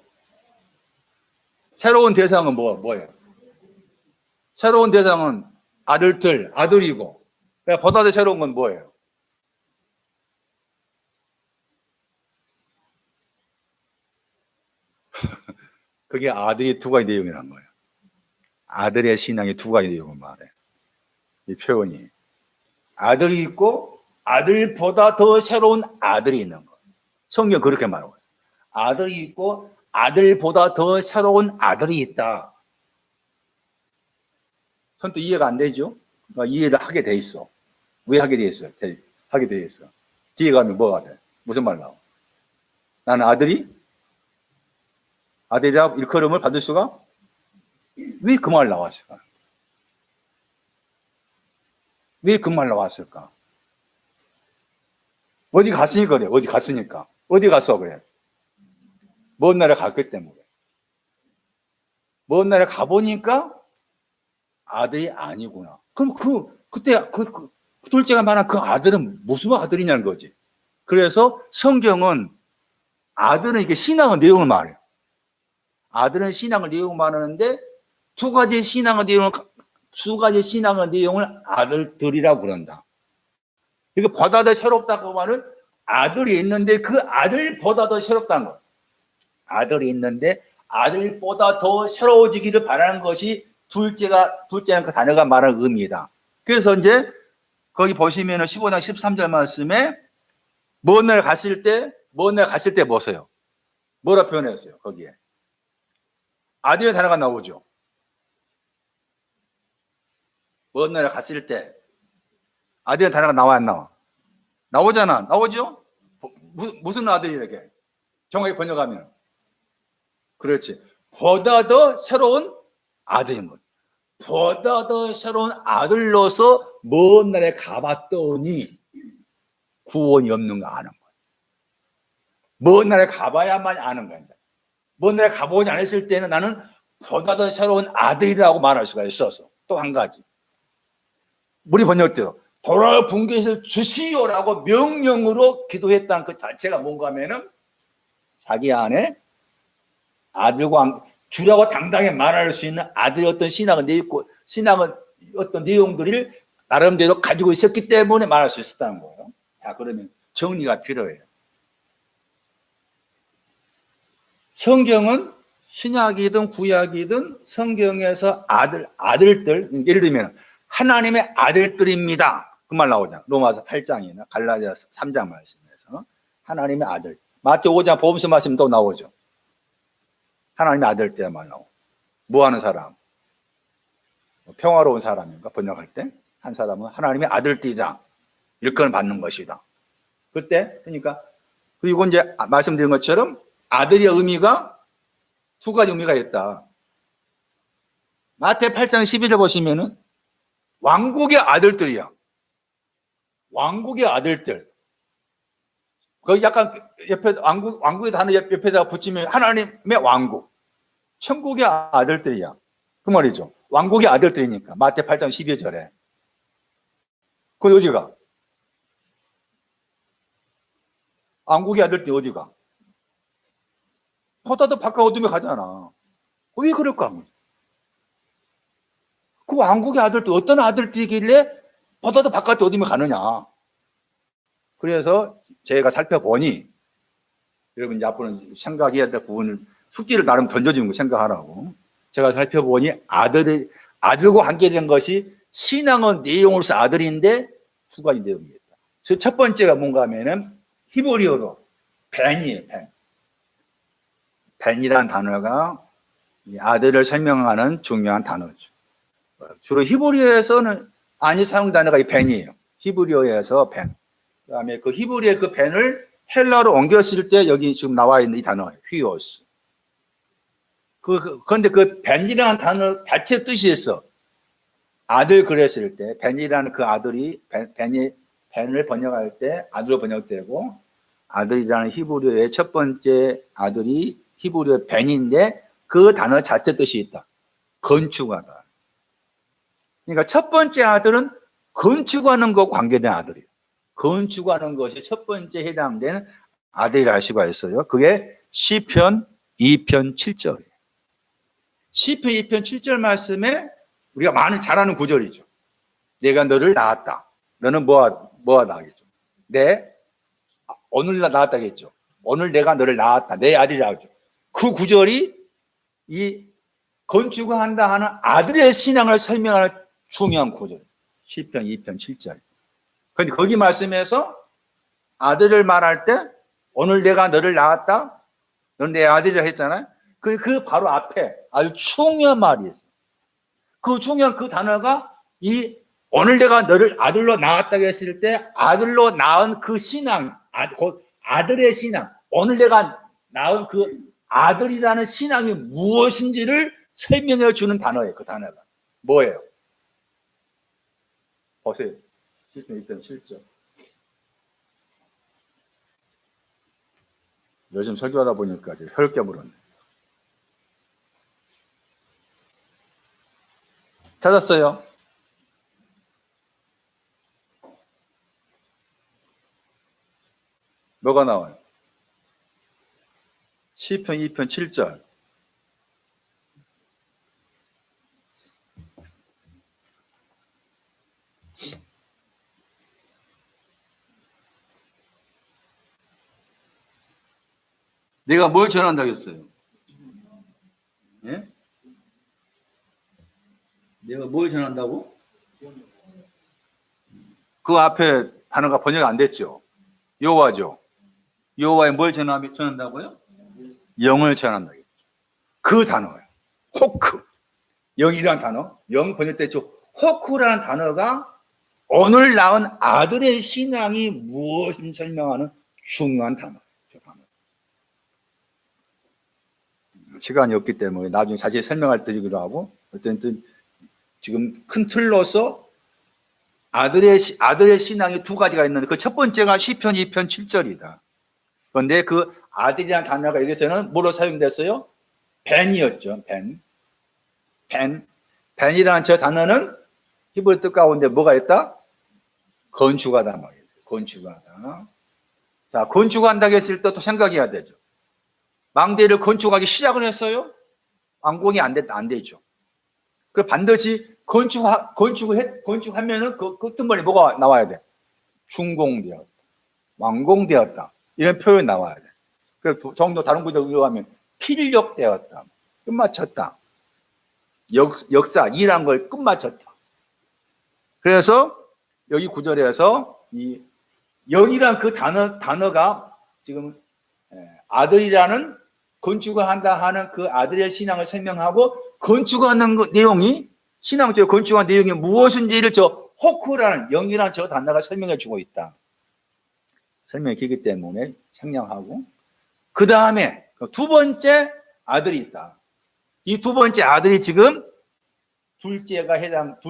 새로운 대상은 뭐예요? 새로운 대상은 아들이고, 보다 더 새로운 건 뭐예요? 그게 아들이 2가지 내용이란 거예요. 아들의 신앙이 2가지 내용을 말해. 이 표현이. 아들이 있고, 아들보다 더 새로운 아들이 있는 거예요. 성경 그렇게 말하고 있어요. 아들이 있고, 아들보다 더 새로운 아들이 있다. 선뜻 이해가 안 되죠? 이해를 하게 돼 있어. 왜 하게 돼 있어요? 하게 돼 있어. 뒤에 가면 뭐가 돼? 무슨 말 나와? 나는 아들이라 일컬음을 받을 수가? 왜 그 말 나왔을까? 왜 그 말 나왔을까? 어디 갔으니까 그래. 어디 갔으니까. 어디 갔어 그래. 먼 나라 갔기 때문에. 먼 나라 가보니까 아들이 아니구나. 그럼 그때 둘째가 말한 그 아들은 무슨 아들이냐는 거지. 그래서 성경은 아들은 이게 신앙의 내용을 말해요. 아들은 신앙의 내용을 말하는데 두 가지 신앙의 내용을 아들들이라고 그런다. 이거 보다 더 새롭다고 말은 아들이 있는데 그 아들보다 더 새롭다는 거. 아들이 있는데 아들보다 더 새로워지기를 바라는 것이 둘째는 그 단어가 말하는 의미이다. 그래서 이제 거기 보시면은 15장 13절 말씀에 먼 날 갔을 때 뭐세요? 뭐라 표현했어요? 거기에 아들의 단어가 나오죠. 먼 날 갔을 때 아들의 단어가 나와 안 나와? 나오잖아. 나오죠? 무슨 아들이라게? 정확히 번역하면 그렇지. 보다 더 새로운 아들인 거죠. 보다 더 새로운 아들로서 먼 날에 가봤더니 구원이 없는 거 아는 거예요. 먼 날에 가봐야만 아는 거예요. 먼 날에 가보지 않았을 때는 나는 보다 더 새로운 아들이라고 말할 수가 있어서. 또 한 가지. 우리 번역대로 돌아올 분깃을 주시오라고 명령으로 기도했다는 그 자체가 뭔가 하면은 자기 안에 아들과 주라고 당당히 말할 수 있는 아들의 어떤 신앙의 어떤 내용들을 나름대로 가지고 있었기 때문에 말할 수 있었다는 거예요. 자, 그러면 정리가 필요해요. 성경은 신약이든 구약이든 성경에서 아들들, 예를 들면 하나님의 아들들입니다. 그 말 나오잖아. 로마서 8장이나 갈라디아서 3장 말씀에서 하나님의 아들. 마태오 5장 복음서 말씀 또 나오죠. 하나님의 아들들 말 나오고. 뭐 하는 사람? 평화로운 사람인가? 번역할 때 한 사람은 하나님의 아들들이다. 일컬음 받는 것이다. 그때 그러니까 그리고 이제 말씀드린 것처럼 아들의 의미가 두 가지 의미가 있다. 마태 8장 11절 보시면은 왕국의 아들들이야. 왕국의 아들들. 거기 약간 옆에 왕국의 단어 옆에다가 붙이면 하나님의 왕국. 천국의 아들들이야. 그 말이죠. 왕국의 아들들이니까. 마태 8장 12절에. 거기 어디가? 왕국의 아들들이 어디가? 보다 더 바깥 어둠에 가잖아. 왜 그럴까? 그 왕국의 아들들 어떤 아들들이길래 보다 더 바깥 어둠에 가느냐? 그래서 제가 살펴보니 여러분 이제 앞으로는 생각해야 될 부분을 숙제를 나름 던져주는 거 생각하라고. 제가 살펴보니 아들과 관계된 것이 신앙의 내용으로서 아들인데 두 가지 내용이 있다. 그래서 첫 번째가 뭔가 하면은 히브리어로 벤이에요. 벤이라는 단어가 아들을 설명하는 중요한 단어죠. 주로 히브리어에서는 많이 사용 단어가 이 벤이에요. 히브리어에서 벤. 그다음에 그 히브리어의 그 벤을 헬라로 옮겼을 때 여기 지금 나와 있는 이 단어 휘오스. 그런데 그 벤이라는 단어 자체 뜻이 있어. 아들 그랬을 때 벤이라는 그 아들이 벤을 번역할 때 아들로 번역되고 아들이라는 히브리어의 첫 번째 아들이 히브리어 벤인데 그 단어 자체 뜻이 있다. 건축하다. 그러니까 첫 번째 아들은 건축하는 것과 관계된 아들이에요. 건축하는 것이 첫 번째 해당되는 아들이라 할 수가 있어요. 그게 시편 2편 7절이에요. 시편 2편 7절 말씀에 우리가 많이 잘 아는 구절이죠. 내가 너를 낳았다. 너는 뭐하다 하겠죠. 오늘 낳았다겠죠. 오늘 내가 너를 낳았다. 내 아들이라 하죠. 그 구절이 이 건축을 한다 하는 아들의 신앙을 설명하는 중요한 구절. 시편 2편 7절. 그런데 거기 말씀에서 아들을 말할 때 오늘 내가 너를 낳았다. 넌 내 아들이라 했잖아요. 그 바로 앞에 아주 중요한 말이 있어. 그 중요한 그 단어가 오늘 내가 너를 아들로 낳았다고 했을 때 아들로 낳은 그 신앙, 곧 아들의 신앙, 오늘 내가 낳은 그 아들이라는 신앙이 무엇인지를 설명해 주는 단어예요. 그 단어가 뭐예요? 보세요. 7절. 요즘 설교하다 보니까 혈 깨물었네. 찾았어요? 뭐가 나와요? 시편 2편 7절. 내가 뭘 전한다고 했어요? 예? 내가 뭘 전한다고? 그 앞에 단어가 번역 안 됐죠? 여호와죠. 여호와에 뭘 전한다고요? 영을 전한다. 그 단어예요. 호크. 영이라는 단어. 영 번역됐죠. 호크라는 단어가 오늘 낳은 아들의 신앙이 무엇인지 설명하는 중요한 단어예요. 시간이 없기 때문에 나중에 자세히 설명할 드리기로 하고, 어쨌든 지금 큰 틀로서 아들의 신앙이 두 가지가 있는데 그 첫 번째가 시편 2편 7절이다. 그런데 그 아들이라는 단어가 여기서는 뭐로 사용됐어요? 벤이었죠. 벤이라는 저 단어는 히브리 뜻 가운데 뭐가 있다? 건축하다 말이에요. 건축하다. 자, 건축한다고 했을 때 또 생각해야 되죠. 망대를 건축하기 시작을 했어요? 완공이 안 되죠. 그 반드시 건축하면은 그 끝머리 뭐가 나와야 돼? 준공되었다. 완공되었다. 이런 표현이 나와야 돼. 그 정도 다른 구절로 의하면 필력되었다. 끝마쳤다. 역사, 일한 걸 끝마쳤다. 그래서 여기 구절에서 이 영이란 그 단어가 지금 아들이라는 건축을 한다 하는 그 아들의 신앙을 설명하고 건축하는 그 내용이 신앙적으로 건축한 내용이 무엇인지를 저 호크라는 영이라는 저 단어가 설명해 주고 있다. 설명이 길기 때문에 생략하고 그 다음에 두 번째 아들이 있다. 이 두 번째 아들이 지금 둘째에 해당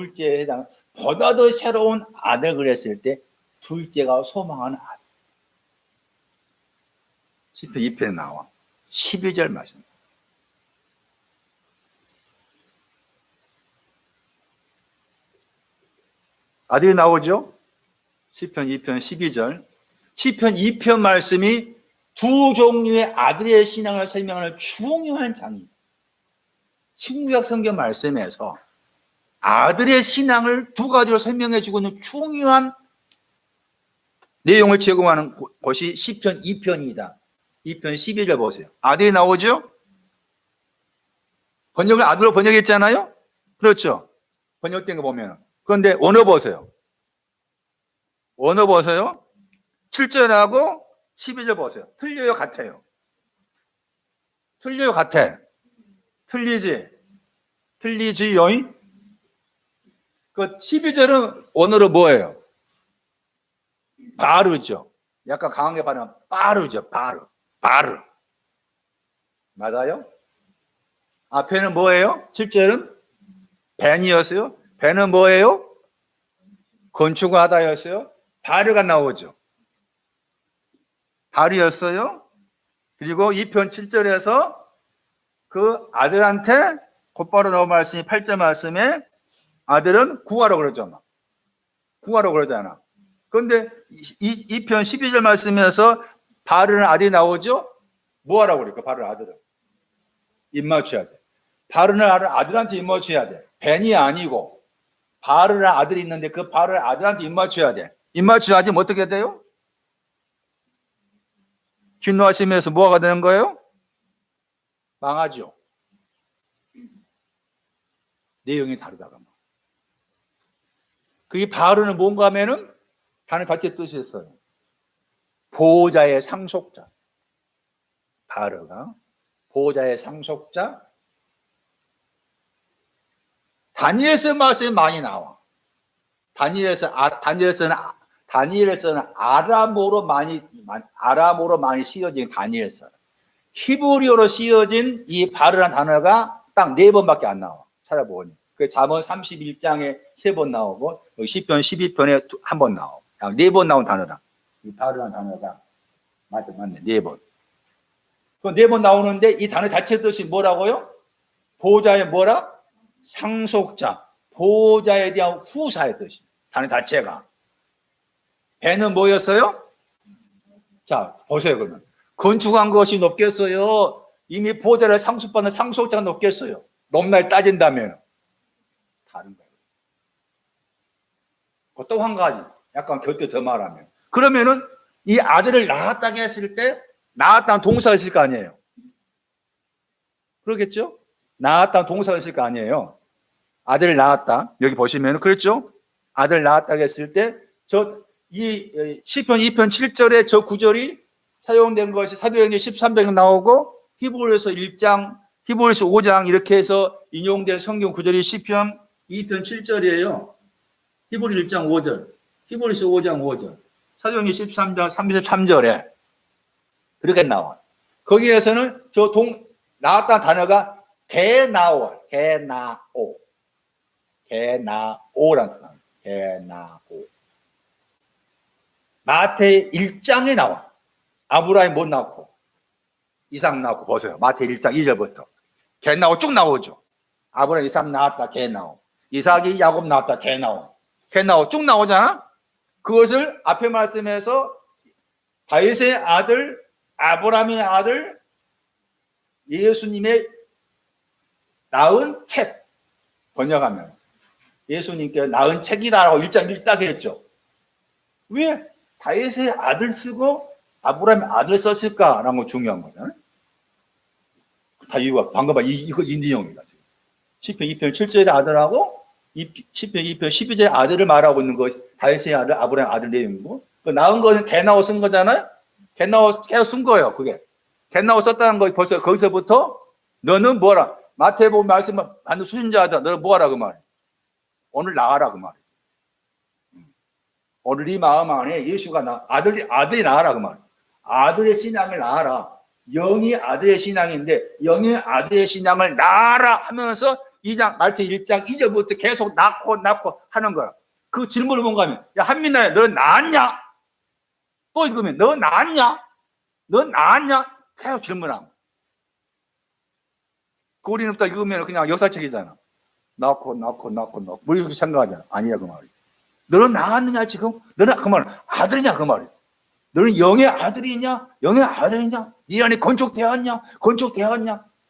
보다 더 새로운 아들 그랬을 때 둘째가 소망하는 아들. 시편 2편에 나와. 12절 말씀. 아들이 나오죠? 시편 2편 12절. 시편 2편 말씀이 두 종류의 아들의 신앙을 설명하는 중요한 장입니다. 신구약 성경 말씀에서 아들의 신앙을 두 가지로 설명해 주고 있는 중요한 내용을 제공하는 곳이 시편 2편이다. 2편 12절 보세요. 아들이 나오죠? 번역을 아들로 번역했잖아요? 그렇죠? 번역된 거 보면. 그런데 원어 보세요. 7절하고 12절 보세요. 틀려요, 같아요? 틀려요, 같아? 틀리지요? 그 12절은 원어로 뭐예요? 바르죠. 약간 강하게 발음하면 바르죠. 바르. 맞아요? 앞에는 뭐예요? 7절은 벤이었어요. 벤은 뭐예요? 건축하다였어요. 바르가 나오죠. 바르였어요. 그리고 2편 7절에서 그 아들한테 곧바로 나온 말씀이 8절 말씀에 아들은 구하라고 그러잖아. 구하라고 그러잖아. 그런데 2편 12절 말씀에서 바르는 아들이 나오죠? 뭐 하라고 그럴까? 바르는 아들은 입 맞춰야 돼. 바르는 아들한테 입 맞춰야 돼. 벤이 아니고 바르는 아들이 있는데 그 바르는 아들한테 입 맞춰야 돼. 입 맞춰야지 뭐 어떻게 돼요? 진노하시면서 뭐가 되는 거예요? 망하죠. 내용이 다르다가. 그게 바르는 뭔가 하면은 단어 자체 뜻이 있어요. 보호자의 상속자. 바르가 보호자의 상속자. 다니엘서 말씀이 많이 나와. 다니엘서는 아람어로 많이 씌어진 다니엘서. 히브리어로 씌어진 이 바르란 단어가 딱 4번밖에 안 나와. 찾아보니. 그 잠언 31장에 3번 나오고 시편 12편에 1번 나오고 4번 나온 단어다. 이 바르란 단어가 맞네. 4번. 그 4번 나오는데 이 단어 자체 뜻이 뭐라고요? 보호자의 뭐라? 상속자. 보호자에 대한 후사의 뜻이. 단어 자체가. 배는 뭐였어요? 자, 보세요, 그러면. 건축한 것이 높겠어요? 이미 보호자를 상속받는 상속자가 높겠어요? 높날 따진다면. 다른 거예요. 또 한 가지. 약간 곁에 더 말하면. 그러면은 이 아들을 낳았다고 했을 때, 낳았다는 동사가 있을 거 아니에요? 그러겠죠? 낳았다는 동사가 있을 거 아니에요? 아들을 낳았다. 여기 보시면, 그렇죠? 아들 낳았다고 했을 때, 이 시편 2편 7절에 저 구절이 사용된 것이 사도행전 13장에 나오고 히브리서 1장, 히브리서 5장 이렇게 해서 인용된 성경 구절이 시편 2편 7절이에요. 히브리 1장 5절, 히브리서 5장 5절, 사도행전 13장 33절에 그렇게 나와. 거기에서는 나왔다는 단어가 게나오, 게나오라는 단어. 게나오. 마태 1장에 나와. 아브라함 못 낳고 이삭 낳고 보세요. 마태 1장 2절부터 게나오 쭉 나오죠. 아브라함 이삭 낳았다 게나오. 이삭이 야곱 낳았다 게나오. 게나오 쭉 나오잖아. 그것을 앞에 말씀에서 다윗의 아들, 아브라함의 아들, 예수님의 낳은 책 번역하면 예수님께 낳은 책이다라고 1장 1딱 했죠. 왜 다윗의 아들 쓰고 아브라함의 아들 썼을까라는 거 중요한 거잖아요. 다 이유가 방금 이거 인디용이다. 시편 2편 7절의 아들하고 시편 2편 12절의 아들을 말하고 있는 것이 다윗의 아들, 아브라함의 아들 내용이고 그 낳은 것은 게나오 쓴 거잖아요. 게나오 계속 쓴 거예요. 그게 게나오 썼다는 거 벌써 거기서부터 너는 뭐라 마태복음 말씀을 받는 수신자다. 너는 뭐하라 그 말이야. 오늘 나가라 그 말이야. 오늘 네 마음 안에 예수가 아들이 나아라 그 말이야. 아들의 신앙을 낳아라. 영이 아들의 신앙인데 영의 아들의 신앙을 낳아라 하면서 2장 마태 1장 2절부터 계속 낳고 하는 거야. 그 질문을 뭔가 하면 야 한민아야 너는 낳았냐? 또 읽으면 너 낳았냐? 너 낳았냐? 계속 질문하고. 우리는 또 읽으면 그냥 역사책이잖아. 낳고 뭐 이렇게 생각하잖아. 아니야 그 말이야. 너는 낳았느냐 지금? 너는 그 말 아들이냐 그 말이야. 너는 영의 아들이냐? 영의 아들이냐? 네 안에 건축되었냐?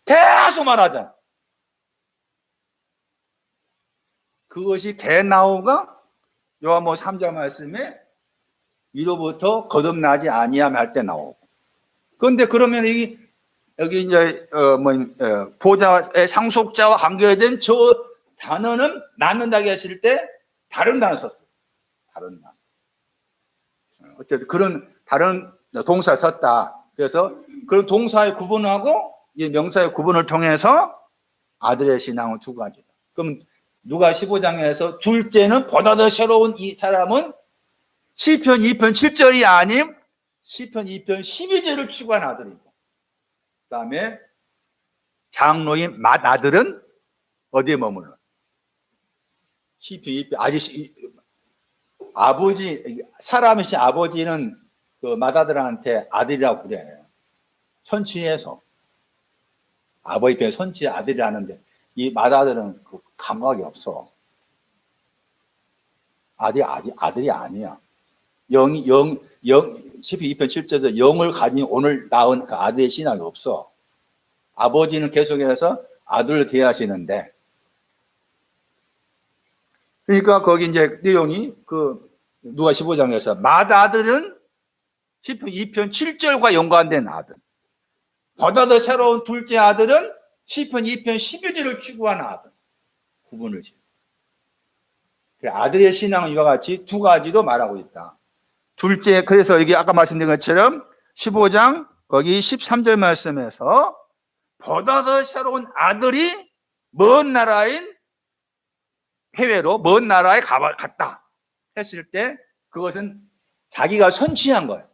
계속 말하잖아. 그것이 게나오가 요한복음 3장 말씀에 이로부터 거듭나지 아니함 할 때 나오고. 그런데 그러면 여기 이제 보호자의 상속자와 관계된 저 단어는 낳는다고 했을 때 다른 단어 썼어요. 다른 단어. 어쨌든 그런 다른 동사 썼다. 그래서 그런 동사의 구분하고 이 명사의 구분을 통해서 아들의 신앙은 두 가지다. 그럼 누가 15장에서 둘째는 보다 더 새로운 이 사람은 시편 2편 7절이 아닌 시편 2편 12절을 추구한 아들이고 그 다음에 장로인 맏아들은 어디에 머물러? 시편 2편 아버지 사람이신 아버지는 그 맏아들한테 아들이라고 그래. 선취해서 아버지 편에 선취의 아들이라는데 이 맏아들은 그 감각이 없어. 아들이 아니야. 시편 2편 7절에서 영을 가진 오늘 낳은 그 아들의 신앙이 없어. 아버지는 계속해서 아들을 대하시는데 그러니까 거기 이제 내용이 그 누가 15장에서 맏아들은 시편 2편 7절과 연관된 아들. 보다 더 새로운 둘째 아들은 시편 2편 12절을 추구하는 아들. 구분을 지어. 아들의 신앙은 이와 같이 두 가지로 말하고 있다. 둘째, 그래서 여기 아까 말씀드린 것처럼 15장 거기 13절 말씀에서 보다 더 새로운 아들이 먼 나라인 해외로 먼 나라에 갔다 했을 때 그것은 자기가 선취한 거예요.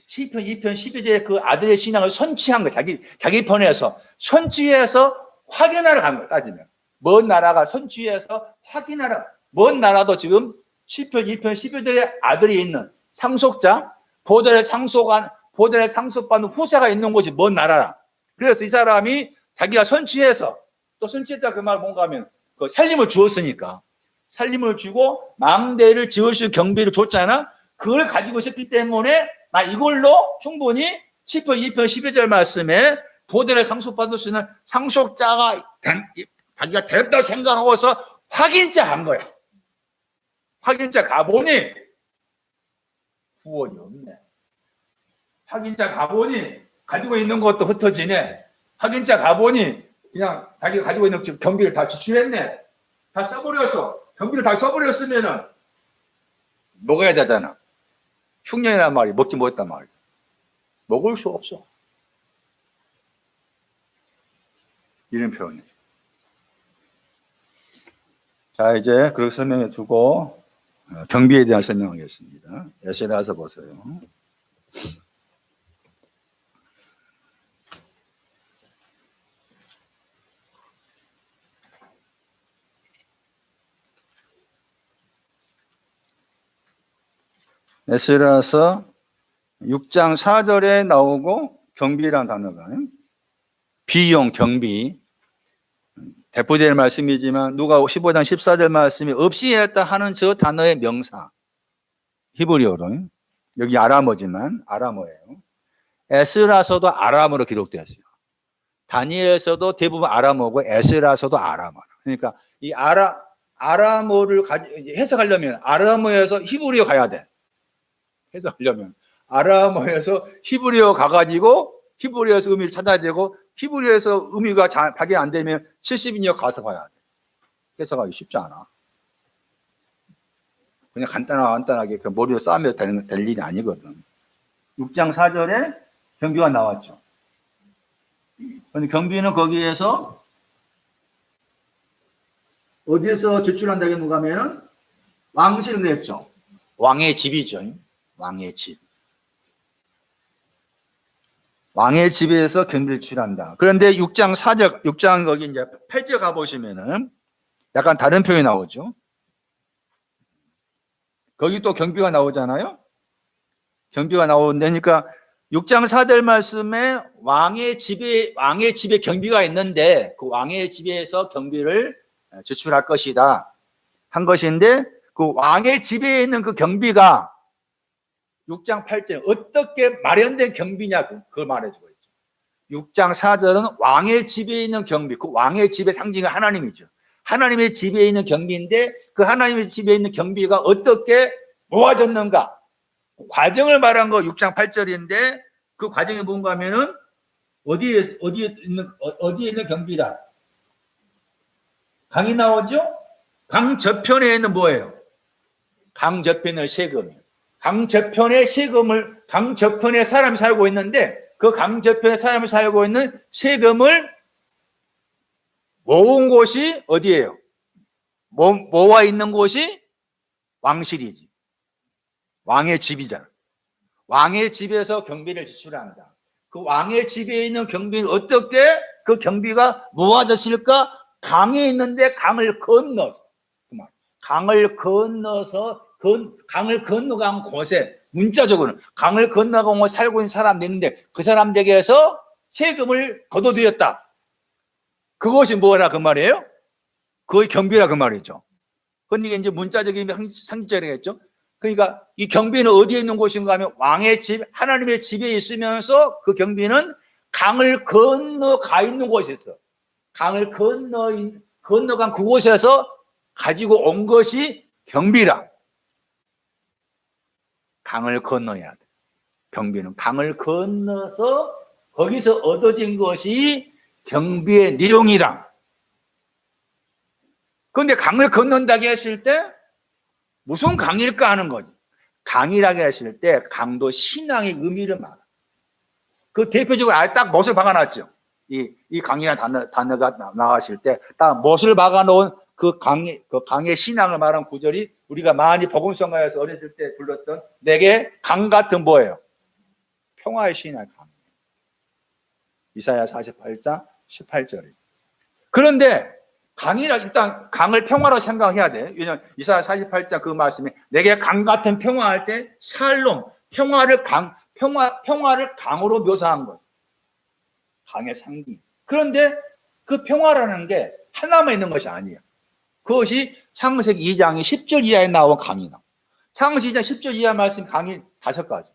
시편 2편 12절에 그 아들의 신앙을 선취한 거예요. 자기 편에서 선취해서 확인하러 간 거예요. 따지면 먼 나라가 선취해서 확인하러, 먼 나라도 지금 시편 2편 12절에 아들이 있는 상속자, 보좌의 상속받는 후세가 있는 곳이 먼 나라라. 그래서 이 사람이 자기가 선취해서, 또 선취했다 그 말 뭔가 하면 그 살림을 주었으니까 살림을 주고 망대를 지을 수 있는 경비를 줬잖아. 그걸 가지고 있었기 때문에 나 이걸로 충분히 시편 2편 12절 말씀에 보좌를 상속받을 수 있는 상속자가 자기가 됐다고 생각하고서 확인자 한 거야. 확인자 가보니 구원이 없네. 확인자 가보니 가지고 있는 것도 흩어지네. 확인자 가보니 그냥 자기가 가지고 있는 경비를 다 지출했네. 다 써버렸어. 경비를 다 써버렸으면은 먹어야 되잖아. 흉년이란 말이 먹지 못했단 말이야. 먹을 수 없어. 이런 표현이죠. 자, 이제 그렇게 설명해 두고 경비에 대한 설명하겠습니다. 에스라서 보세요. 에스라서 6장 4절에 나오고 경비라는 단어가 비용, 경비 대표될 말씀이지만 누가 15장 14절 말씀이 없이 했다 하는 저 단어의 명사 히브리어로 여기 아람어지만 아람어예요. 에스라서도 아람어로 기록되었어요. 다니엘에서도 대부분 아람어고 에스라서도 아람어. 그러니까 이 아람어를 해석하려면 아람어에서 히브리어 가야 돼. 해석하려면 아람어에서 히브리어 가가지고 히브리어에서 의미를 찾아야 되고 히브리어에서 의미가 파괴 안 되면 70인역 가서 봐야 돼. 해석하기 쉽지 않아. 그냥 간단하게 그 머리로 싸우면 될 일이 아니거든. 6장 4절에 경비가 나왔죠. 근데 경비는 거기에서 어디에서 제출한다고 하면은 왕실을 냈죠. 왕의 집이죠. 왕의 집. 왕의 집에서 경비를 지출한다. 그런데 6장 4절, 6장 거기 이제 8절 가보시면은 약간 다른 표현이 나오죠. 거기 또 경비가 나오잖아요. 경비가 나오는데, 그러니까 6장 4절 말씀에 왕의 집에 경비가 있는데 그 왕의 집에서 경비를 제출할 것이다 한 것인데 그 왕의 집에 있는 그 경비가 6장 8절 어떻게 마련된 경비냐 그걸 말해주고 있죠. 6장 4절은 왕의 집에 있는 경비, 그 왕의 집의 상징이 하나님이죠. 하나님의 집에 있는 경비인데 그 하나님의 집에 있는 경비가 어떻게 모아졌는가 그 과정을 말한 거 6장 8절인데 그 과정이 뭔가 하면은 어디에 있는 경비다. 강이 나오죠? 강 저편에 있는 뭐예요? 강 저편의 세금이에요. 강 저편에 사람이 살고 있는데 그 강 저편에 사람이 살고 있는 세금을 모은 곳이 어디예요? 모아 있는 곳이 왕실이지. 왕의 집이잖아. 왕의 집에서 경비를 지출한다. 그 왕의 집에 있는 경비는 어떻게 그 경비가 모아졌을까? 강에 있는데 강을 건너서 강을 건너간 곳에 문자적으로는 강을 건너간 곳에 살고 있는 사람이 있는데 그 사람들에게서 세금을 거둬들였다. 그것이 뭐라 그 말이에요? 그것이 경비라 그 말이죠. 그러니까 이제 문자적인 상징적이겠죠. 그러니까 이 경비는 어디에 있는 곳인가 하면 왕의 집, 하나님의 집에 있으면서 그 경비는 강을 건너가 있는 곳에 있어. 강을 건너간 그곳에서 가지고 온 것이 경비라. 강을 건너야 돼. 경비는 강을 건너서 거기서 얻어진 것이 경비의 내용이다. 그런데 강을 건넌다고 했을 때 무슨 강일까 하는 거지. 강이라고 했을 때 강도 신앙의 의미를 말해. 그 대표적으로 아예 딱 못을 박아놨죠. 이 강이라는 단어가 나왔을 때 딱 못을 박아놓은 그 강의 신앙을 말한 구절이 우리가 많이 복음성가에서 어렸을 때 불렀던 내게 강 같은 뭐예요? 평화의 신앙 강. 이사야 48장 18절에. 그런데 강이라 일단 강을 평화로 생각해야 돼. 왜냐하면 이사야 48장 그 말씀에 내게 강 같은 평화할 때 샬롬 평화를 강으로 묘사한 것. 강의 상징. 그런데 그 평화라는 게 하나만 있는 것이 아니에요. 그것이 창세기 2장 10절 이하에 나온 강이다. 창세기 2장 10절 이하 말씀 강이 5가지.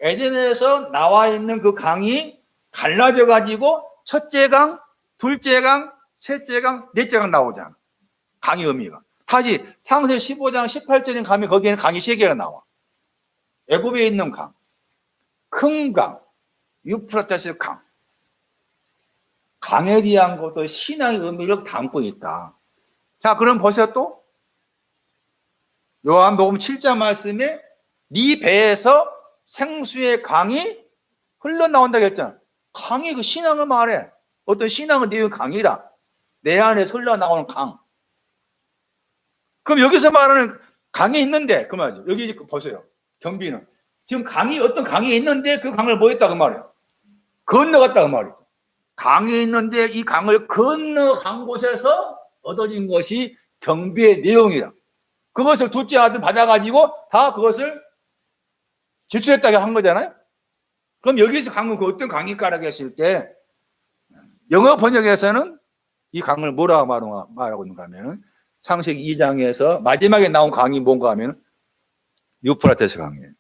에덴에서 나와 있는 그 강이 갈라져 가지고 첫째 강, 둘째 강, 셋째 강, 넷째 강 나오잖아. 강의 의미가. 다시 창세기 15장 18절에 가면 거기에는 강이 3개가 나와. 애굽에 있는 강, 큰 강, 유프라테스 강. 강에 대한 것도 신앙의 의미를 담고 있다. 자, 그럼 보세요 또. 요한복음 7장 말씀에 네 배에서 생수의 강이 흘러나온다고 했잖아. 강이 그 신앙을 말해. 어떤 신앙은 내용 강이라. 내 안에서 흘러나오는 강. 그럼 여기서 말하는 강이 있는데 그 말이죠. 여기 보세요. 경비는. 지금 어떤 강이 있는데 그 강을 뭐 했다 그 말이에요. 건너갔다 그 말이죠. 강이 있는데 이 강을 건너간 곳에서 얻어진 것이 경비의 내용이다. 그것을 둘째 아들 받아가지고 다 그것을 제출했다고 한 거잖아요. 그럼 여기서 강은 그 어떤 강일까라고 했을 때 영어 번역에서는 이 강을 뭐라고 말하고 있는가 하면 창세기 2장에서 마지막에 나온 강이 뭔가 하면 유프라테스 강이에요.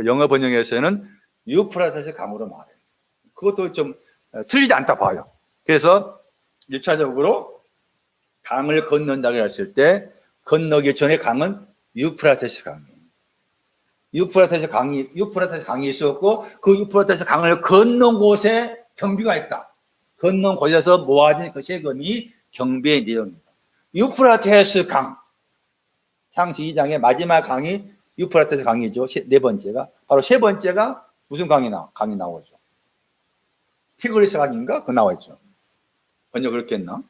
영어 번역에서는 유프라테스 강으로 말해요. 그것도 좀 틀리지 않다 봐요. 그래서 1차적으로 강을 건넌다고 했을 때 건너기 전에 강은 유프라테스 강이에요. 유프라테스 강이 있었고 그 유프라테스 강을 건넌 곳에 경비가 있다. 건넌 곳에서 모아진 그 세금이 경비의 내용입니다. 유프라테스 강. 창세기 2장의 마지막 강이 유프라테스 강이죠. 네 번째가. 바로 세 번째가 무슨 강이 나오죠? 티그리스 강인가? 그거 나와있죠. 번역 그렇게 했나?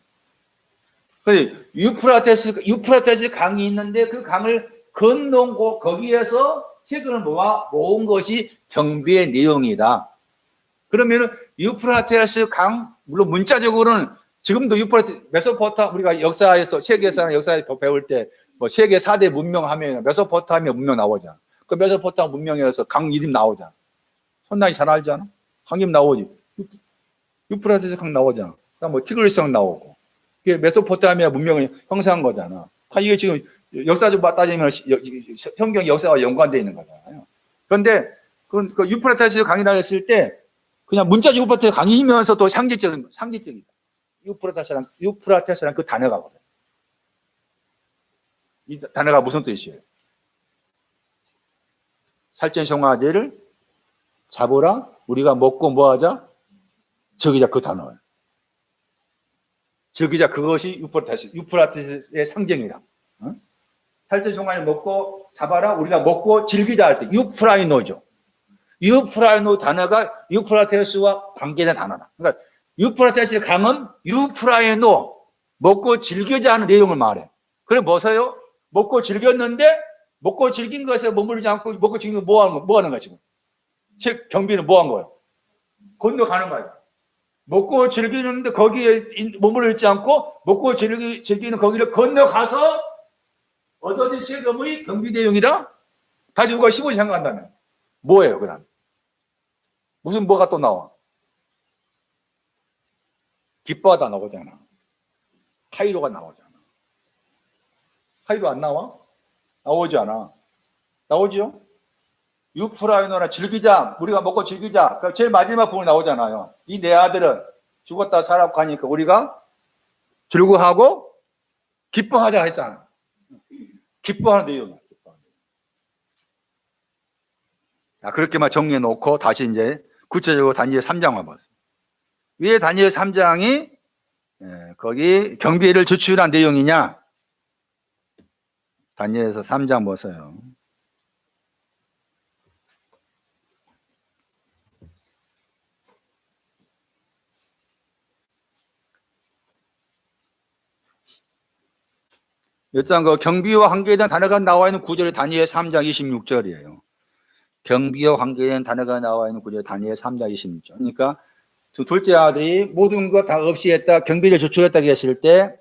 근데 유프라테스 강이 있는데 그 강을 건넌 곳, 거기에서 세금을 모은 것이 경비의 내용이다. 그러면은 유프라테스 강, 물론 문자적으로는 지금도 메소포타미아, 우리가 역사에서, 세계에서 역사에서 배울 때, 뭐 세계 4대 문명 하면 메소포타미아 문명 나오잖아. 그 메소포타미아 문명에서 강 이름 나오잖아. 손나이 잘 알잖아. 강 이름 나오지. 유프라테스 강 나오잖아. 뭐 티그리스 강 나오고. 그게 메소포타미아 문명을 형성한 거잖아. 다 이게 지금 역사적으로 따지면 성경 역사와 연관되어 있는 거잖아요. 그런데 그 유프라테스 강이라고 했을 때 그냥 문자 유프라테스 강이면서도 상징적이다. 유프라테스란 그 단어가거든. 이 단어가 무슨 뜻이에요? 살찐 송아지를 잡으라. 우리가 먹고 뭐하자? 적이자 그 단어예요. 적이자 그것이 유프라테스의 상징이다. 어? 살찐 송아지를 먹고 잡아라. 우리가 먹고 즐기자 할 때 유프라이노죠. 유프라이노 단어가 유프라테스와 관계된 단어다. 그러니까 유프라테스 강은 유프라이노 먹고 즐기자 하는 내용을 말해. 그래 뭐세요? 먹고 즐겼는데 먹고 즐긴 것에 머무르지 않고 먹고 즐긴 거 뭐 하는 거야 지금? 즉 경비는 뭐 한 거예요? 건너가는 거야. 먹고 즐기는데 거기에 머물러 있지 않고 먹고 즐기는 거기를 건너가서 얻어진 세금의 경비 내용이다. 다시 누가 15절 생각한다면 뭐예요 그럼? 무슨 뭐가 또 나와? 기뻐하다 나오잖아. 카이로가 나오잖아. 카이로 안 나와? 나오지 않아. 나오죠? 유프라이노나 즐기자. 우리가 먹고 즐기자. 제일 마지막 부분 나오잖아요. 이 내 아들은 죽었다 살았고 하니까 우리가 즐거워하고 기뻐하자 했잖아. 기뻐하는 내용이야. 자, 그렇게만 정리해 놓고 다시 이제 구체적으로 다니엘 3장만 봤습니다. 왜 다니엘 3장이 거기 경비를 제출한 내용이냐? 다니엘에서 3장 보세요. 일단 그 경비와 관계된 단어가 나와 있는 구절이 다니엘 3장 26절이에요. 경비와 관계된 단어가 나와 있는 구절이 다니엘 3장 26절. 그러니까 둘째 아들이 모든 것 다 없이 했다, 경비를 지출했다고 했을 때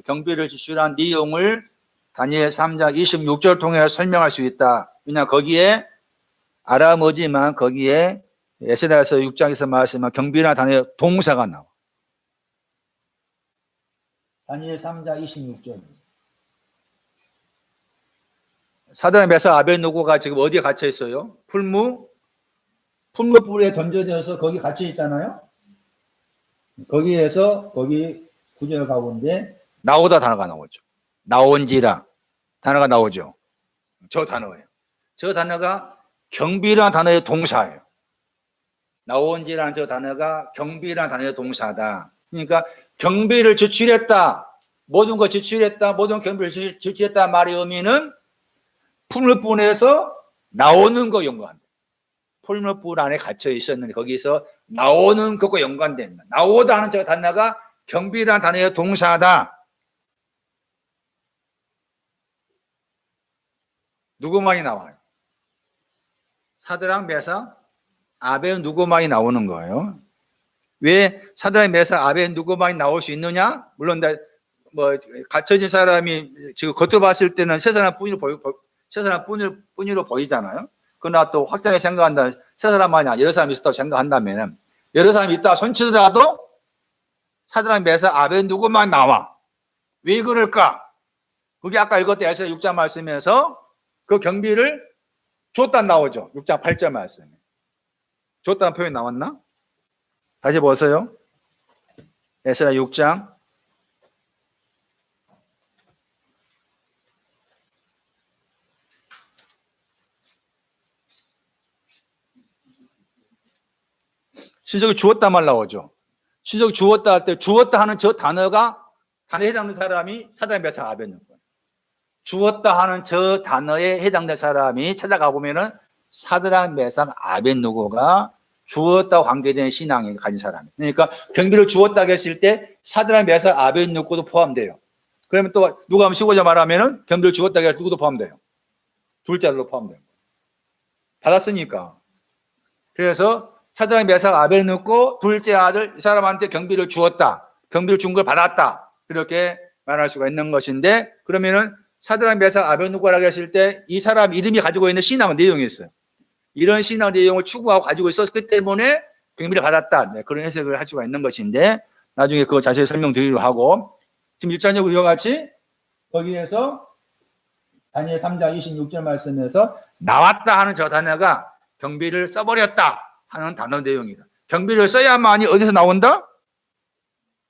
경비를 지출한 내용을 다니엘 3장 26절 통해 설명할 수 있다. 왜냐 거기에 아람어지만 거기에 에스라에서 6장에서 말씀한 경비나 단어의 동사가 나와. 다니엘 3장 26절. 사드락 메삭 아벳느고가 지금 어디에 갇혀 있어요? 풀무불에 던져져서 거기 갇혀 있잖아요. 거기에서 거기 구절 가운데 나오다 단어가 나오죠. 나온지라 단어가 나오죠. 저 단어예요. 저 단어가 경비라는 단어의 동사예요. 나온지라는 저 단어가 경비라는 단어의 동사다. 그러니까 경비를 지출했다, 모든 거 지출했다, 모든 경비를 지출했다 말의 의미는 풀무불에서 나오는 거 연관돼. 풀무불 안에 갇혀 있었는데 거기서 나오는 것과 연관된다. 나오다 하는 저 단어가 경비라는 단어의 동사다. 누구만이 나와요? 사드락 메삭 아벳느고만이 나오는 거예요. 왜 사드락 메삭 아벳느고만이 나올 수 있느냐? 물론 뭐 갇혀진 사람이 지금 겉으로 봤을 때는 세 사람뿐으로 보이잖아요. 그러나 또 확장해 생각한다. 세 사람만이 아니라 여러 사람이 있다고 생각한다면 여러 사람이 있다 손치더라도 사드락 메삭 아벳느고만 나와. 왜 그럴까? 그게 아까 읽었던 에스라 6장 말씀에서 그 경비를 줬다 나오죠. 6장 8절 말씀에. 줬다는 표현이 나왔나? 다시 보세요. 에스라 6장 신적이 주었다 말 나오죠. 신적이 주었다 할 때 주었다 하는 저 단어에 해당되는 사람이 사드락 메삭 아벳느고. 주었다 하는 저 단어에 해당된 사람이 찾아가 보면은 사드락 메삭 아벳느고가 주었다와 관계된 신앙을 가진 사람이에요. 그러니까 경비를 주었다고 했을 때 사드락 메삭 아벳느고도 포함돼요. 그러면 또 누가 하면 15절 말하면은 경비를 주었다고 해서 누구도 포함돼요. 둘째 아들로 포함돼요. 받았으니까. 그래서 사드락 메삭 아벳느고 둘째 아들 이 사람한테 경비를 주었다. 경비를 준 걸 받았다. 이렇게 말할 수가 있는 것인데 그러면은 사드락 메삭 아벳느고라고 했을 때 이 사람 이름이 가지고 있는 신앙 내용이 있어요. 이런 신앙 내용을 추구하고 가지고 있었기 때문에 경비를 받았다. 네, 그런 해석을 할 수가 있는 것인데 나중에 그거 자세히 설명드리려고 하고 지금 1장적으로 이와 같이 거기에서 다니엘 3장 26절 말씀에서 나왔다 하는 저 단어가 경비를 써버렸다 하는 단어 내용이다. 경비를 써야만이 어디서 나온다?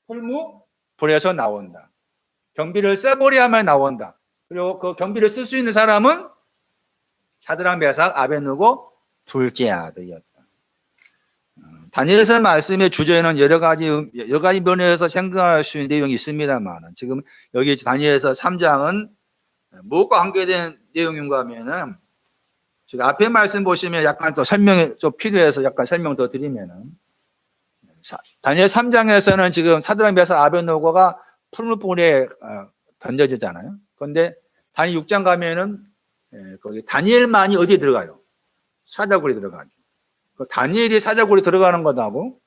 풀무불에서 나온다. 경비를 써버려야만 나온다. 그리고 그 경비를 쓸 수 있는 사람은 사드락 메삭 아벳느고 둘째 아들이었다. 다니엘서 말씀의 주제는 여러 가지 면에서 생각할 수 있는 내용이 있습니다만 지금 여기 다니엘서 3장은 무엇과 관계된 내용인가 하면은 지금 앞에 말씀 보시면 약간 또 설명이 좀 필요해서 약간 설명 더 드리면은 다니엘 3장에서는 지금 사드락 메삭 아벳느고가 풀무불에 던져지잖아요. 그런데 다니엘 6장 가면은 거기 다니엘만이 어디에 들어가요? 사자굴에 들어가죠. 다니엘이 사자굴에 들어가는 것하고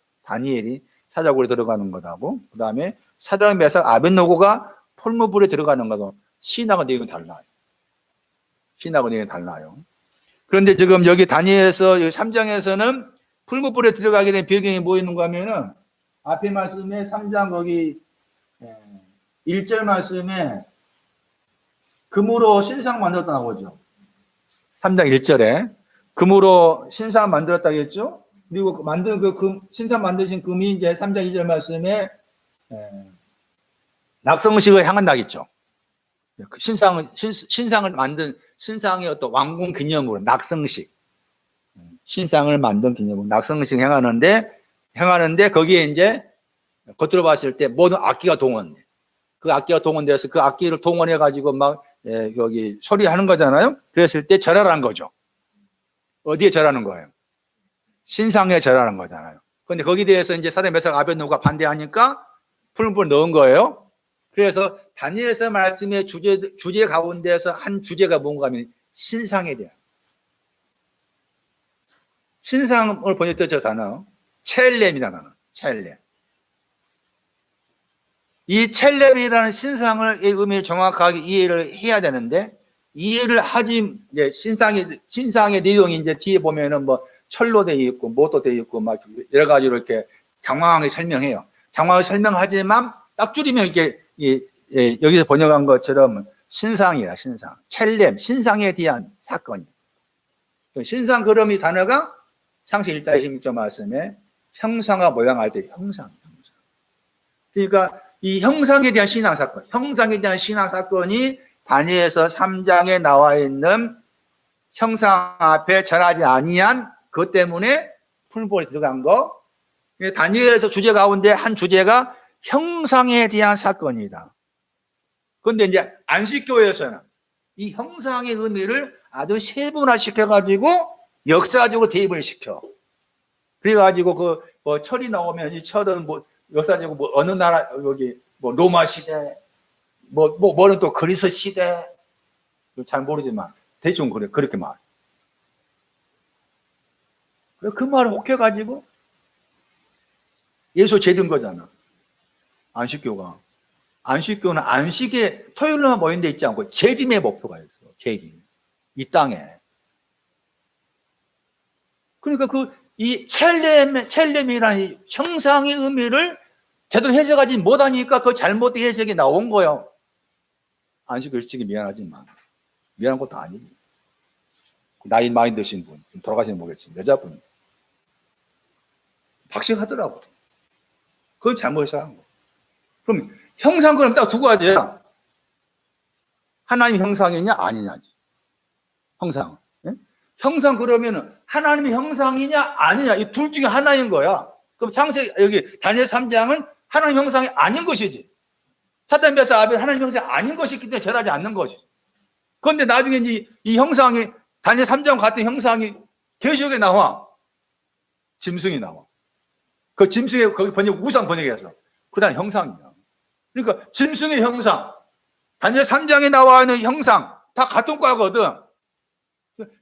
그 다음에 사드락 메삭 아벳느고가 풀무불에 들어가는 것하고 신학의 내용이 달라요. 그런데 지금 여기 다니엘서 3장에서는 풀무불에 들어가게 된 배경이 뭐 있는가 하면은 앞에 말씀에 3장 거기 1절 말씀에 금으로 신상 만들었다 나오죠. 3장 1절에 금으로 신상 만들었다고 했죠. 그리고 만든 신상 만드신 금이 이제 3장 2절 말씀에 낙성식을 향한 낙이죠. 신상을 만든 신상의 어떤 왕궁 기념으로 낙성식. 신상을 만든 기념으로 낙성식 행하는데 거기에 이제 겉으로 봤을 때 모든 악기가 동원돼. 그 악기가 동원돼서 그 악기를 동원해 가지고 막 여기 소리하는 거잖아요. 그랬을 때 절하라는 거죠. 어디에 절하는 거예요? 신상에 절하는 거잖아요. 그런데 거기에 대해서 이제 사드락 메삭 아벳느고가 반대하니까 풀무불 넣은 거예요. 그래서 다니엘서 말씀의 주제 가운데서 한 주제가 뭔가 하면 신상에 대한, 신상을 번역된 저 단어 첼렘이라는 단어, 첼렘. 이 첼렘이라는 신상의 의미를 정확하게 이해를 해야 되는데, 이해를 하지, 이제 신상의 내용이 이제 뒤에 보면은 뭐 철로 되어 있고 못도 되어 있고 막 여러 가지로 이렇게 장황하게 설명해요. 장황하게 설명하지만 딱 줄이면 이렇게 여기서 번역한 것처럼 신상이라, 신상, 첼렘, 신상에 대한 사건이. 신상 그럼 이 단어가 창세기 1장 26절 말씀에 형상과 모양할 때 형상. 그러니까 이 형상에 대한 신앙 사건, 형상에 대한 신앙 사건이 다니엘서 3장에 나와 있는 형상 앞에 전하지 아니한 것 때문에 풀볼이 들어간 거. 다니엘서 주제 가운데 한 주제가 형상에 대한 사건이다. 그런데 이제 안식교에서는 이 형상의 의미를 아주 세분화시켜가지고 역사적으로 대입을 시켜. 그래가지고 뭐 철이 나오면 이 철은 뭐 역사적으로 뭐 어느 나라, 여기 뭐 로마 시대, 뭐는 또 그리스 시대, 잘 모르지만 대충 그렇게 말. 그 말을 혹해가지고 예수 제든 거잖아. 안식교가. 안식교는 안식에 토요일로만 모인 데 있지 않고 재림의 목표가 있어. 재림. 이 땅에. 그러니까 이 첼렘이라는 형상의 의미를 제대로 해석하지 못하니까 그 잘못된 해석이 나온 거예요. 안식교 일찍이 미안하지만. 미안한 것도 아니지. 나이 많이 드신 분, 돌아가시는 모르겠지. 여자분. 박식하더라고. 그건 잘못 해석한 거. 그럼 형상 그럼 딱 두 가지야. 하나님 형상이냐 아니냐지. 형상. 예? 형상 그러면은 하나님의 형상이냐 아니냐 이 둘 중에 하나인 거야. 그럼 창세기 여기 다니엘 3장은 하나님 형상이 아닌 것이지. 사단 벼슬 아벨 하나님 형상이 아닌 것이기 때문에 절하지 않는 것이지. 그런데 나중에 이 형상이 다니엘 3장 같은 형상이 계시록에 나와. 짐승이 나와. 그 짐승의 거기 번역 우상 번역해서 그다음 형상이야. 그러니까 짐승의 형상, 다니엘 3장에 나와 있는 형상 다 같은 과거든.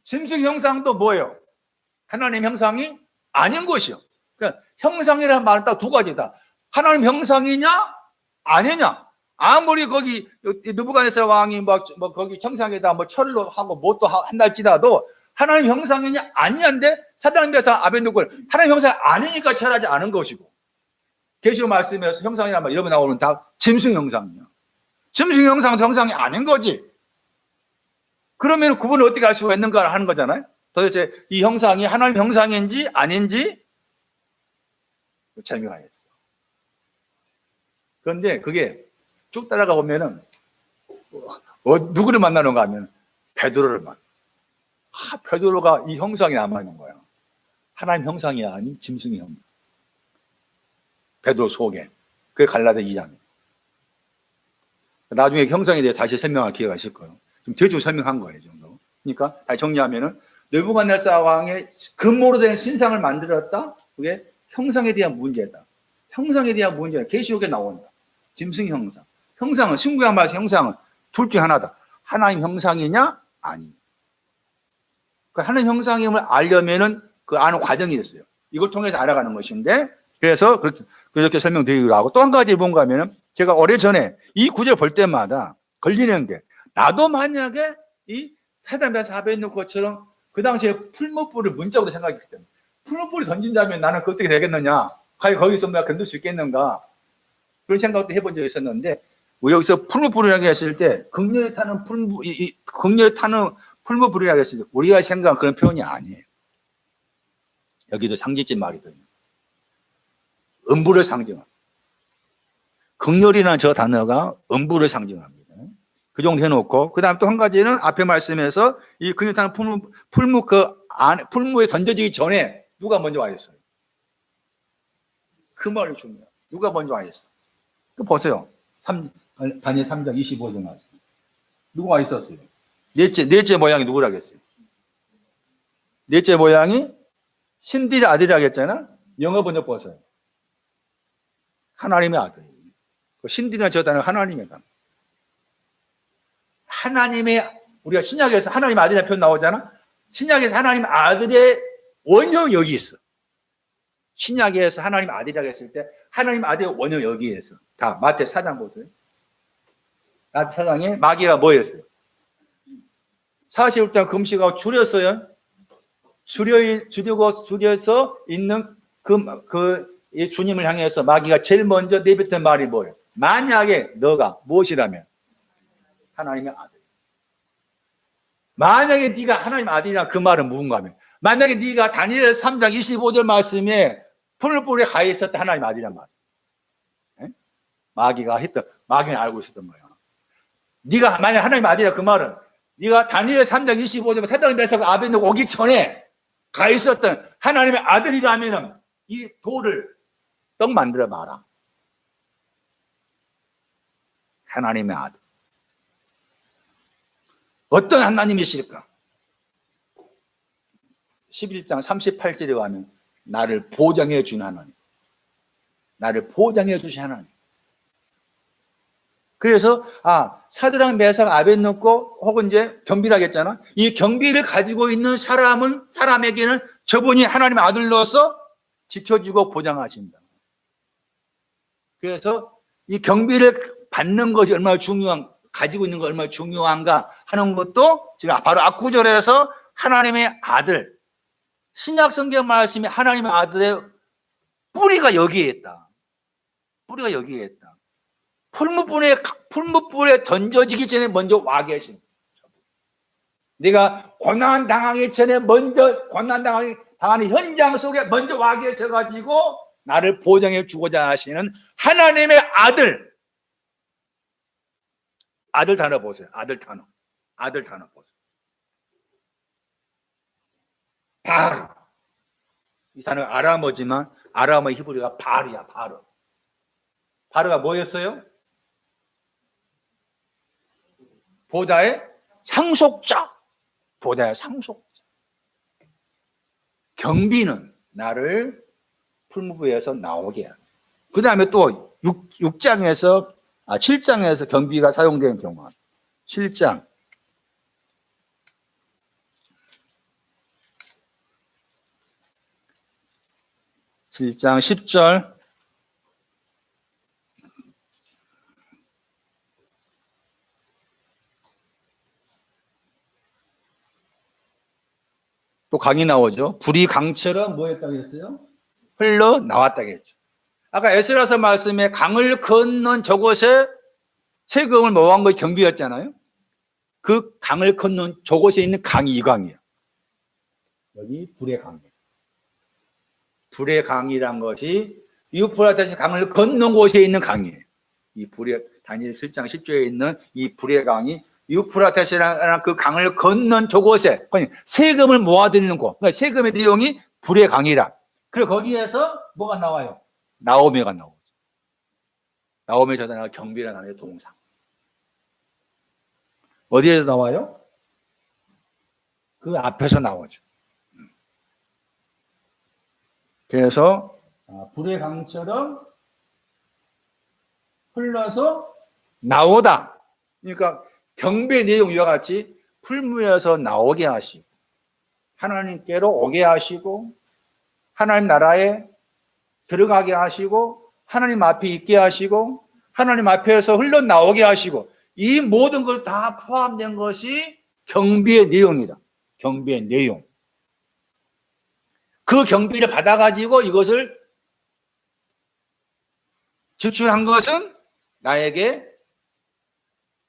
짐승 형상도 뭐예요? 하나님 형상이 아닌 것이요. 그러니까 형상이라는 말은 딱 두 가지다. 하나님 형상이냐 아니냐. 아무리 거기 느부갓네살 왕이 뭐 거기 정상에다 뭐 철로 하고 못도 한달지라도 하나님 형상이냐 아니냐인데 사단 벼슬 아벤누고는 하나님 형상이 아니니까 철하지 않은 것이고, 계시록 말씀에서 형상이란 말 이런 거 나오는 다 짐승 형상이야. 짐승 형상도 형상이 아닌 거지. 그러면 구분을 어떻게 할 수가 있는가 하는 거잖아요. 도대체 이 형상이 하나님 형상인지 아닌지 설명하겠어. 그런데 그게 쭉 따라가 보면은 누구를 만나는가 하면 베드로를 만나. 베드로가 이 형상이 남아있는 거야. 하나님 형상이 아닌 짐승의 형상. 베드로 속에. 그게 갈라디아 2장. 나중에 형상에 대해 다시 설명할 기회가 있을 거예요. 좀 대충 설명한 거예요, 이 정도. 그러니까 다시 정리하면은 느부갓네살 왕의 금모로 된 신상을 만들었다. 그게 형상에 대한 문제다. 형상에 대한 문제는 계시록에 나온다. 짐승 형상. 형상은 신구약 말씀 형상은 둘 중 하나다. 하나님 형상이냐 아니. 그러니까 하나님 형상임을 알려면은 그 아는 과정이 있어요. 이걸 통해서 알아가는 것인데, 그래서 그렇게 설명드리기로 하고, 또 한 가지 뭔가 하면은 제가 오래전에 이 구절 볼 때마다 걸리는 게, 나도 만약에 이 사단 벼슬 아벤누고처럼 그 당시에 풀무불을 문자로 생각했기 때문에 풀무불이 던진다면 나는 어떻게 되겠느냐, 과연 거기서 내가 견딜 수 있겠는가, 그런 생각도 해본 적이 있었는데, 여기서 풀무불이라고 했을 때 극렬히 타는 풀무불이라고 했을 때 우리가 생각한 그런 표현이 아니에요. 여기도 상징적 말이거든요. 음부를 상징합니다. 극렬이라는 저 단어가 음부를 상징합니다. 그 정도 해놓고, 그 다음 또 한 가지는 앞에 말씀에서 이 극렬히 타는 풀무에 던져지기 전에 누가 먼저 와 있어요? 그 말이 중요해요. 누가 먼저 와 있어? 그 보세요. 다니엘 3장 25절 말씀. 누가 와 있었어요? 넷째 모양이 누구라겠어요? 넷째 모양이 신들의 아들이라고 했잖아. 영어 번역 보세요. 하나님의 아들. 신들이나 저 단어 하나님의 단어. 하나님의, 우리가 신약에서 하나님 아들이라는 표현 나오잖아. 신약에서 하나님 아들의 원형 여기 있어. 신약에서 하나님 아들이라고 했을 때 하나님 아들의 원형 여기에 있어. 다 마태 4장 보세요. 마태 4장에 마귀가 뭐였어요? 40일 동안 금식하고 줄였어요. 줄여서 있는 이 주님을 향해서 마귀가 제일 먼저 내뱉은 말이 뭐예요? 만약에 너가 무엇이라면 하나님의 아들. 만약에 네가 하나님 아들이라 그 말은 무언가 하면, 만약에 네가 다니엘 3장 25절 말씀에 풀을 뿌리에 가 있었다 하나님 아들이란 말이야. 마귀는 알고 있었던 거야. 네가 만약 하나님 아들이라 그 말은 네가 다니엘 3장 25절 사단 메사가 아벤노가 오기 전에 가 있었던 하나님의 아들이라면 이 돌을 떡 만들어 봐라. 하나님의 아들. 어떤 하나님이실까? 11장 38절에 가면 나를 보장해 준 하나님. 나를 보장해 주신 하나님. 그래서 사드락 메삭 아벳느고 혹은 이제 경비라고 했잖아. 이 경비를 가지고 있는 사람에게는 저분이 하나님의 아들로서 지켜주고 보장하신다. 그래서 이 경비를 받는 것이 얼마나 가지고 있는 거 얼마나 중요한가 하는 것도 지금 바로 앞구절에서 하나님의 아들, 신약 성경 말씀이 하나님의 아들의 뿌리가 여기에 있다. 뿌리가 여기에 있다. 풀무불에 던져지기 전에 먼저 와 계신. 네가 고난 당하기 전에 먼저 고난 당하는 현장 속에 먼저 와 계셔가지고 나를 보장해 주고자 하시는 하나님의 아들. 아들 단어 보세요. 아들 단어 보세요. 바로. 이 단어 아람어지만 아람어 히브리가 바르야, 바르. 바르가 뭐였어요? 보다의 상속자. 보다의 상속자. 경비는 나를 풀무부에서 나오게 하는. 그 다음에 또 7장에서 경비가 사용되는 경우. 7장. 7장 10절. 또 강이 나오죠. 불이 강처럼 뭐 했다고 했어요? 흘러나왔다고 했죠. 아까 에스라서 말씀에 강을 건넌 저곳에 세금을 모아한 것이 경비였잖아요. 그 강을 건넌 저곳에 있는 강이 이 강이에요. 여기 불의 강이에요. 불의 강이란 것이 유프라테스 강을 건넌 곳에 있는 강이에요. 이 불의, 다니엘 7장 10절에 있는 이 불의 강이 유프라테스라는 그 강을 건넌 저곳에 세금을 모아드리는 곳. 그러니까 세금의 내용이 불의 강이라. 그리고 거기에서 뭐가 나와요? 나오미가 나오죠. 나오미 저 단어가 경비라는 단어의 동사. 어디에서 나와요? 그 앞에서 나오죠. 그래서 불의 강처럼 흘러서 나오다. 그러니까 경배의 내용 이와 같이 풀무에서 나오게 하시고 하나님께로 오게 하시고 하나님 나라에 들어가게 하시고 하나님 앞에 있게 하시고 하나님 앞에서 흘러나오게 하시고 이 모든 걸 다 포함된 것이 경비의 내용이다. 경비의 내용. 그 경비를 받아가지고 이것을 지출한 것은 나에게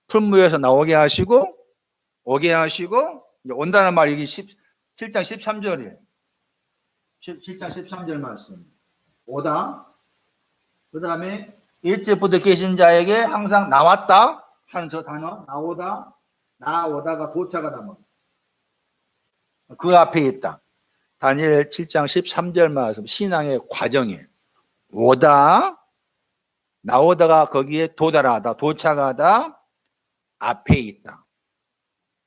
풀무에서 나오게 하시고 오게 하시고 온다는 말이 이게 7장 13절이에요. 7장 13절 말씀. 오다. 그 다음에 1절부터 계신 자에게 항상 나왔다 하는 저 단어 나오다. 나오다가 도착하다. 그 앞에 있다. 다니엘 7장 13절 말씀 신앙의 과정이에요. 오다. 나오다가 거기에 도달하다. 도착하다. 앞에 있다.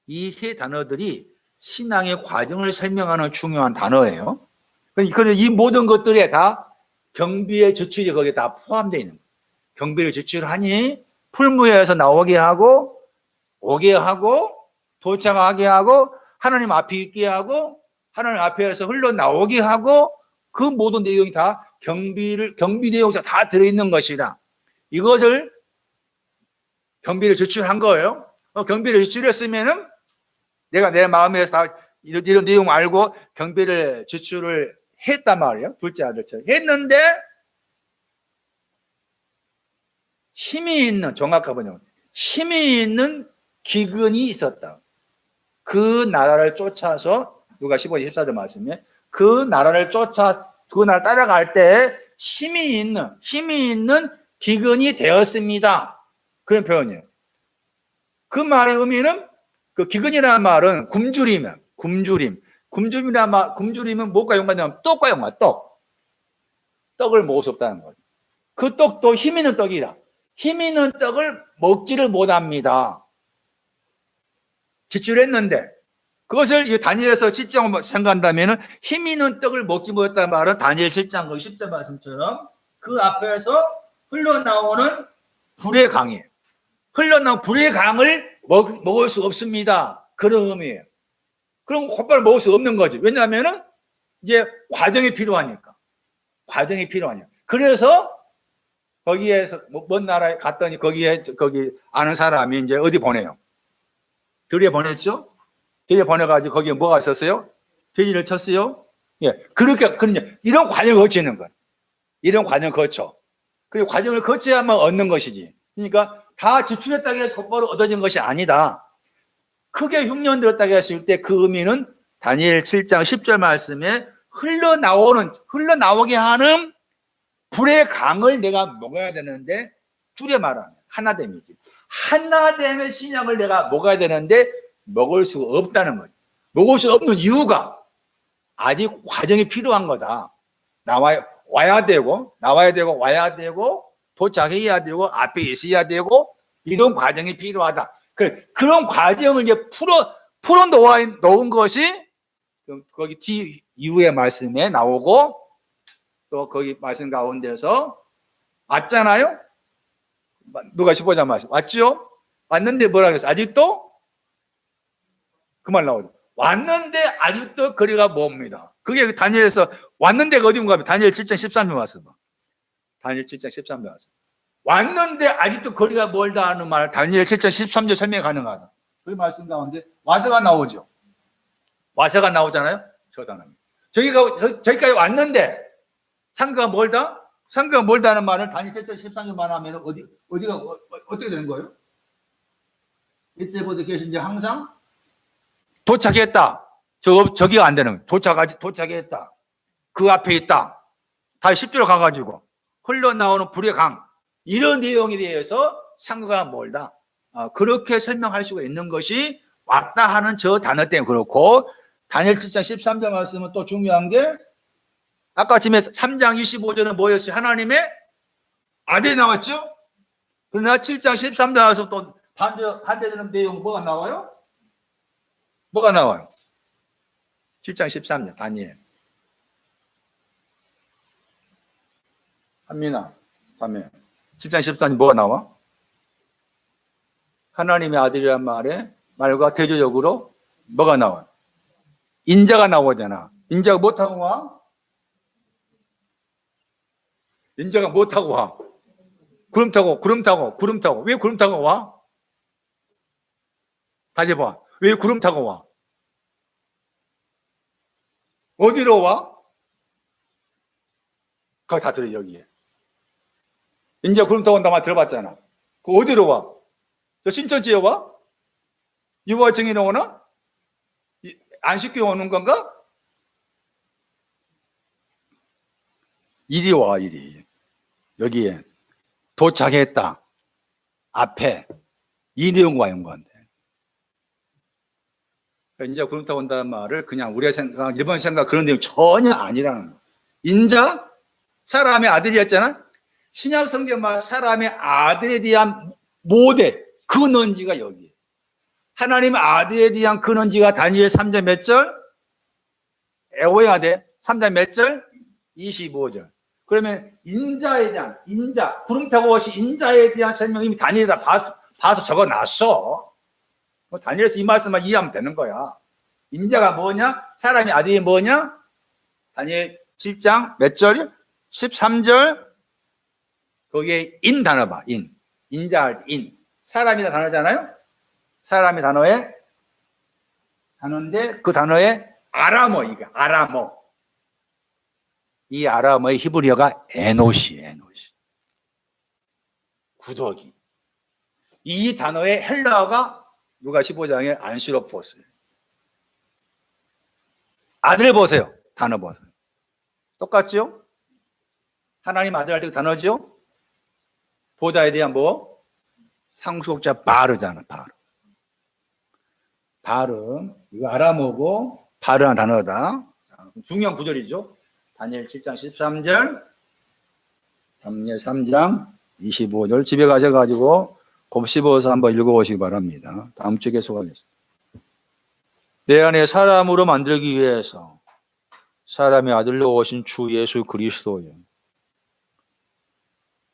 이 세 단어들이 신앙의 과정을 설명하는 중요한 단어예요. 이 모든 것들에 다 경비의 지출이 거기에 다 포함되어 있는 거예요. 경비를 지출하니 풀무에서 나오게 하고 오게 하고 도착하게 하고 하나님 앞에 있게 하고 하나님 앞에서 흘러나오게 하고 그 모든 내용이 다 경비 내용에서 다 들어있는 것이다. 이것을 경비를 지출한 거예요. 경비를 지출했으면은 내가 내 마음에서 다 이런 내용 알고 경비를 지출을 했단 말이에요. 둘째 아들처럼 했는데 힘이 있는, 정확하군요. 힘이 있는 기근이 있었다. 그 나라를 쫓아서 누가 15절 14절 말씀에 그 나라를 따라갈 때 힘이 있는 기근이 되었습니다. 그런 표현이에요. 그 말의 의미는 그 기근이라는 말은 굶주림은 뭐가 연관되냐면 떡과 연관, 떡을 먹을 수 없다는 거예요. 그 떡도 힘 있는 떡이라. 힘 있는 떡을 먹지를 못합니다. 지출했는데 그것을 이 다니엘서 7장 생각한다면 힘 있는 떡을 먹지 못했다는 말은 다니엘 7장 10절 말씀처럼 그 앞에서 흘러나오는 불의 강이에요. 흘러나온 불의 강을 먹을 수 없습니다. 그런 의미예요. 그럼 곧바로 먹을 수 없는 거지. 왜냐하면 이제 과정이 필요하니까. 그래서 거기에서 먼 나라에 갔더니 거기 아는 사람이 이제 어디 보내요? 들에 보냈죠? 들에 보내가지고 거기에 뭐가 있었어요? 돼지를 쳤어요? 예. 이런 과정을 거치는 거예요. 이런 과정을 거쳐. 그리고 과정을 거쳐야만 얻는 것이지. 그러니까 다 지출했다고 해서 곧바로 얻어진 것이 아니다. 크게 흉년들었다고 했을 때 그 의미는 다니엘 7장 10절 말씀에 흘러나오게 하는 불의 강을 내가 먹어야 되는데 줄여 말하면 하나됨이지. 하나됨의 신약을 내가 먹어야 되는데 먹을 수가 없다는 거지. 먹을 수 없는 이유가 아직 과정이 필요한 거다. 와야 되고 도착해야 되고 앞에 있어야 되고 이런 과정이 필요하다. 그런 과정을 이제 풀어 놓은 것이 거기 뒤 이후의 말씀에 나오고 또 거기 말씀 가운데서 왔잖아요. 누가 15장 말씀 왔죠? 왔는데 뭐라고 했어? 아직도 그 말 나오죠. 왔는데 아직도 거리가 멉니다. 그게 다니엘에서 왔는데가 어디인가 하면 다니엘 7장 13절 말씀. 다니엘 7장 13절 말씀. 왔는데 아직도 거리가 멀다 하는 말 다니엘 7장 13절 설명이 가능하다. 그 말씀 가운데 와서가 나오죠. 와서가 나오잖아요. 저기까지 왔는데 상가가 멀다? 상가가 멀다는 말을 다니엘 7장 13절 말하면 어디가 어떻게 되는 거예요? 이때부터 계신지 항상 도착했다. 저기가 안 되는 거예요. 도착했다. 그 앞에 있다. 다시 10주로 가가지고 흘러나오는 불의 강. 이런 내용에 대해서 상가가 멀다. 그렇게 설명할 수가 있는 것이 왔다 하는 저 단어 때문에 그렇고 다니엘 7장 13절 말씀은 또 중요한 게 아까 지금 3장 25절은 뭐였어요? 하나님의 아들이 나왔죠? 그러나 7장 13절에서 또 반대되는 내용 뭐가 나와요? 7장 13절 다니엘. 한민아, 다음에 7장 13절 뭐가 나와? 하나님의 아들이란 말과 대조적으로 뭐가 나와? 인자가 나오잖아. 인자가 뭐 타고 와? 인자가 뭐 타고 와? 구름 타고. 왜 구름 타고 와? 다시 봐. 왜 구름 타고 와? 어디로 와? 거기 다 들어, 여기에. 인자 구름 타고 온다 말 들어봤잖아. 그 어디로 와? 저 신천지에 와? 유아 증인에 오나? 안식교에 오는 건가? 이리 와, 이리. 여기에 도착했다. 앞에 이 내용과 연관돼. 인자 구름 타고 온다는 말을 그냥 우리의 생각, 일본 생각 그런 내용 전혀 아니라는 거예요. 인자 사람의 아들이었잖아. 신약 성경 말 사람의 아들에 대한 모델 근원지가 여기에. 하나님의 아들에 대한 근원지가 다니엘 3장 몇 절? 외워야 돼. 3장 몇 절? 25절. 그러면 인자에 대한 구름 타고 오신 인자에 대한 설명이 이미 다니엘에다 봐서 적어놨어. 다니엘에서 이 말씀만 이해하면 되는 거야. 인자가 뭐냐? 사람의 아들이 뭐냐? 다니엘 7장 몇 절이? 13절. 거기에 인 단어 봐. 인자할 인. 사람이라 단어잖아요. 사람이 단어인데 그 단어에 아람어, 이게 아람어. 이 아람어의 히브리어가 에노시. 구더기. 이 단어의 헬라어가 누가 15장에 안시로포스. 아들 보세요. 단어 보세요. 똑같죠? 하나님 아들 할 때 단어죠? 보다에 대한 뭐? 상속자 바르잖아, 바르. 바르. 이거 아람어고 바르한 단어다. 중요한 구절이죠. 다니엘 7장 13절, 다니엘 3장 25절. 집에 가셔가지고 곱씹어서 한번 읽어보시기 바랍니다. 다음 주에 계속하겠습니다. 내 안에 사람으로 만들기 위해서 사람의 아들로 오신 주 예수 그리스도요.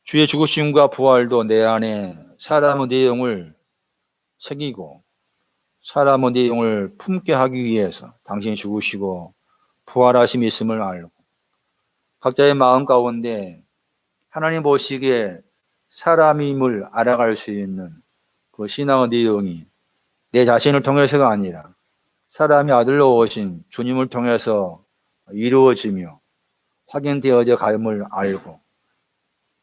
주의 죽으심과 부활도 내 안에 사람의 내용을 새기고 사람의 내용을 품게 하기 위해서 당신이 죽으시고 부활하심이 있음을 알고 각자의 마음 가운데 하나님 보시기에 사람임을 알아갈 수 있는 그 신앙의 내용이 내 자신을 통해서가 아니라 사람의 아들로 오신 주님을 통해서 이루어지며 확인되어져 감을 알고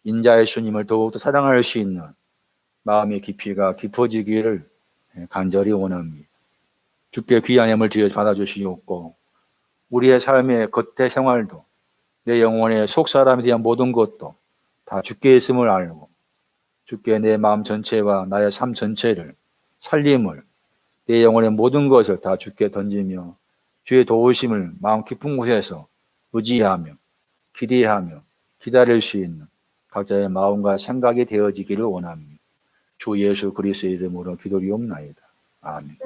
인자의 주님을 더욱더 사랑할 수 있는 마음의 깊이가 깊어지기를 간절히 원합니다. 주께 귀한 예물 주여 받아주시옵고 우리의 삶의 겉의 생활도 내 영혼의 속사람에 대한 모든 것도 다 주께 있음을 알고 주께 내 마음 전체와 나의 삶 전체를 살림을 내 영혼의 모든 것을 다 주께 던지며 주의 도우심을 마음 깊은 곳에서 의지하며 기대하며 기다릴 수 있는 각자의 마음과 생각이 되어지기를 원합니다. 주 예수 그리스도의 이름으로 기도리옵나이다. 아멘.